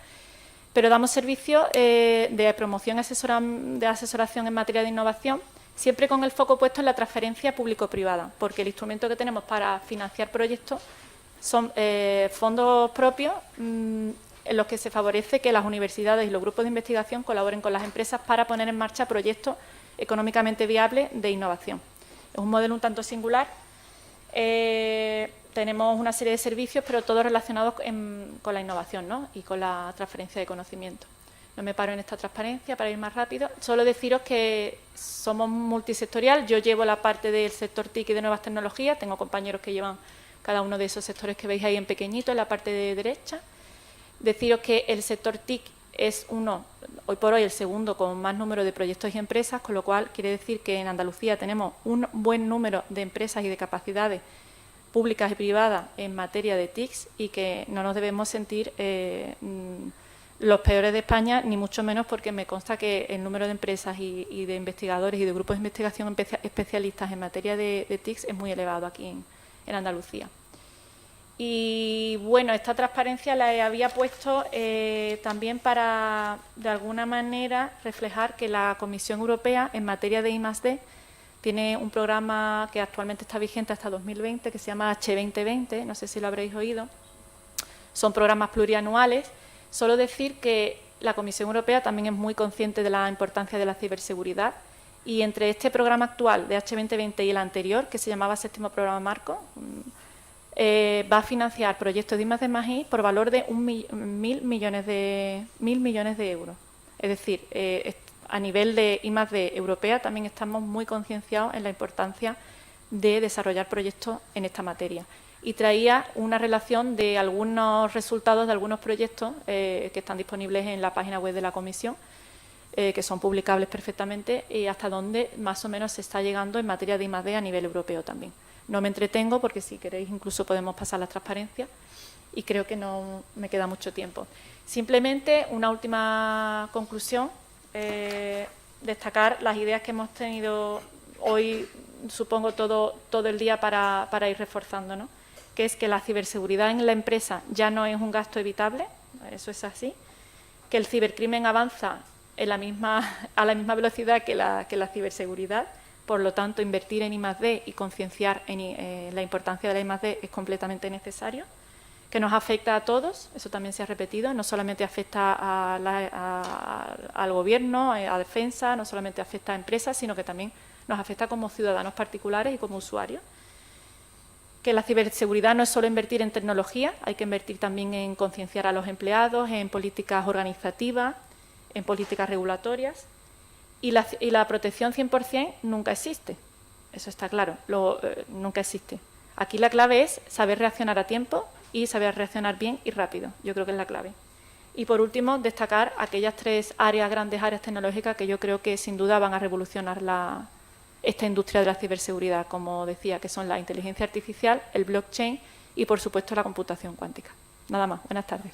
pero damos servicio de promoción de asesoración en materia de innovación, siempre con el foco puesto en la transferencia público-privada, porque el instrumento que tenemos para financiar proyectos son fondos propios en los que se favorece que las universidades y los grupos de investigación colaboren con las empresas para poner en marcha proyectos económicamente viables de innovación. Es un modelo un tanto singular. Tenemos una serie de servicios, pero todos relacionados con la innovación, ¿no? Y con la transferencia de conocimiento. No me paro en esta transparencia para ir más rápido. Solo deciros que somos multisectorial. Yo llevo la parte del sector TIC y de nuevas tecnologías. Tengo compañeros que llevan cada uno de esos sectores que veis ahí en pequeñito, en la parte de derecha. Deciros que el sector TIC es hoy por hoy el segundo con más número de proyectos y empresas, con lo cual quiere decir que en Andalucía tenemos un buen número de empresas y de capacidades públicas y privadas en materia de TICs y que no nos debemos sentir los peores de España, ni mucho menos, porque me consta que el número de empresas y de investigadores y de grupos de investigación especialistas en materia de TICs es muy elevado aquí en Andalucía. Y bueno, esta transparencia la había puesto también para, de alguna manera, reflejar que la Comisión Europea en materia de I+D tiene un programa que actualmente está vigente hasta 2020, que se llama H2020, no sé si lo habréis oído. Son programas plurianuales. Solo decir que la Comisión Europea también es muy consciente de la importancia de la ciberseguridad y entre este programa actual de H2020 y el anterior, que se llamaba Séptimo Programa Marco, va a financiar proyectos de I+D+I por valor de 1.000 millones de euros. Es decir, a nivel de I+D europea también estamos muy concienciados en la importancia de desarrollar proyectos en esta materia. Y traía una relación de algunos resultados de algunos proyectos que están disponibles en la página web de la Comisión, que son publicables perfectamente, y hasta dónde más o menos se está llegando en materia de I+D a nivel europeo también. No me entretengo porque si queréis incluso podemos pasar la transparencia y creo que no me queda mucho tiempo. Simplemente una última conclusión, destacar las ideas que hemos tenido hoy, supongo todo el día para ir reforzando, ¿no? Que es que la ciberseguridad en la empresa ya no es un gasto evitable, eso es así, que el cibercrimen avanza a la misma velocidad que la ciberseguridad. Por lo tanto, invertir en I+D y concienciar en la importancia de la I+D es completamente necesario, que nos afecta a todos, eso también se ha repetido, no solamente afecta al gobierno, a defensa, no solamente afecta a empresas, sino que también nos afecta como ciudadanos particulares y como usuarios. Que la ciberseguridad no es solo invertir en tecnología, hay que invertir también en concienciar a los empleados, en políticas organizativas, en políticas regulatorias. Y la protección 100% nunca existe, eso está claro, nunca existe. Aquí la clave es saber reaccionar a tiempo y saber reaccionar bien y rápido. Yo creo que es la clave. Y por último, destacar aquellas 3 grandes áreas tecnológicas que yo creo que sin duda van a revolucionar esta industria de la ciberseguridad, como decía, que son la inteligencia artificial, el blockchain y, por supuesto, la computación cuántica. Nada más. Buenas tardes.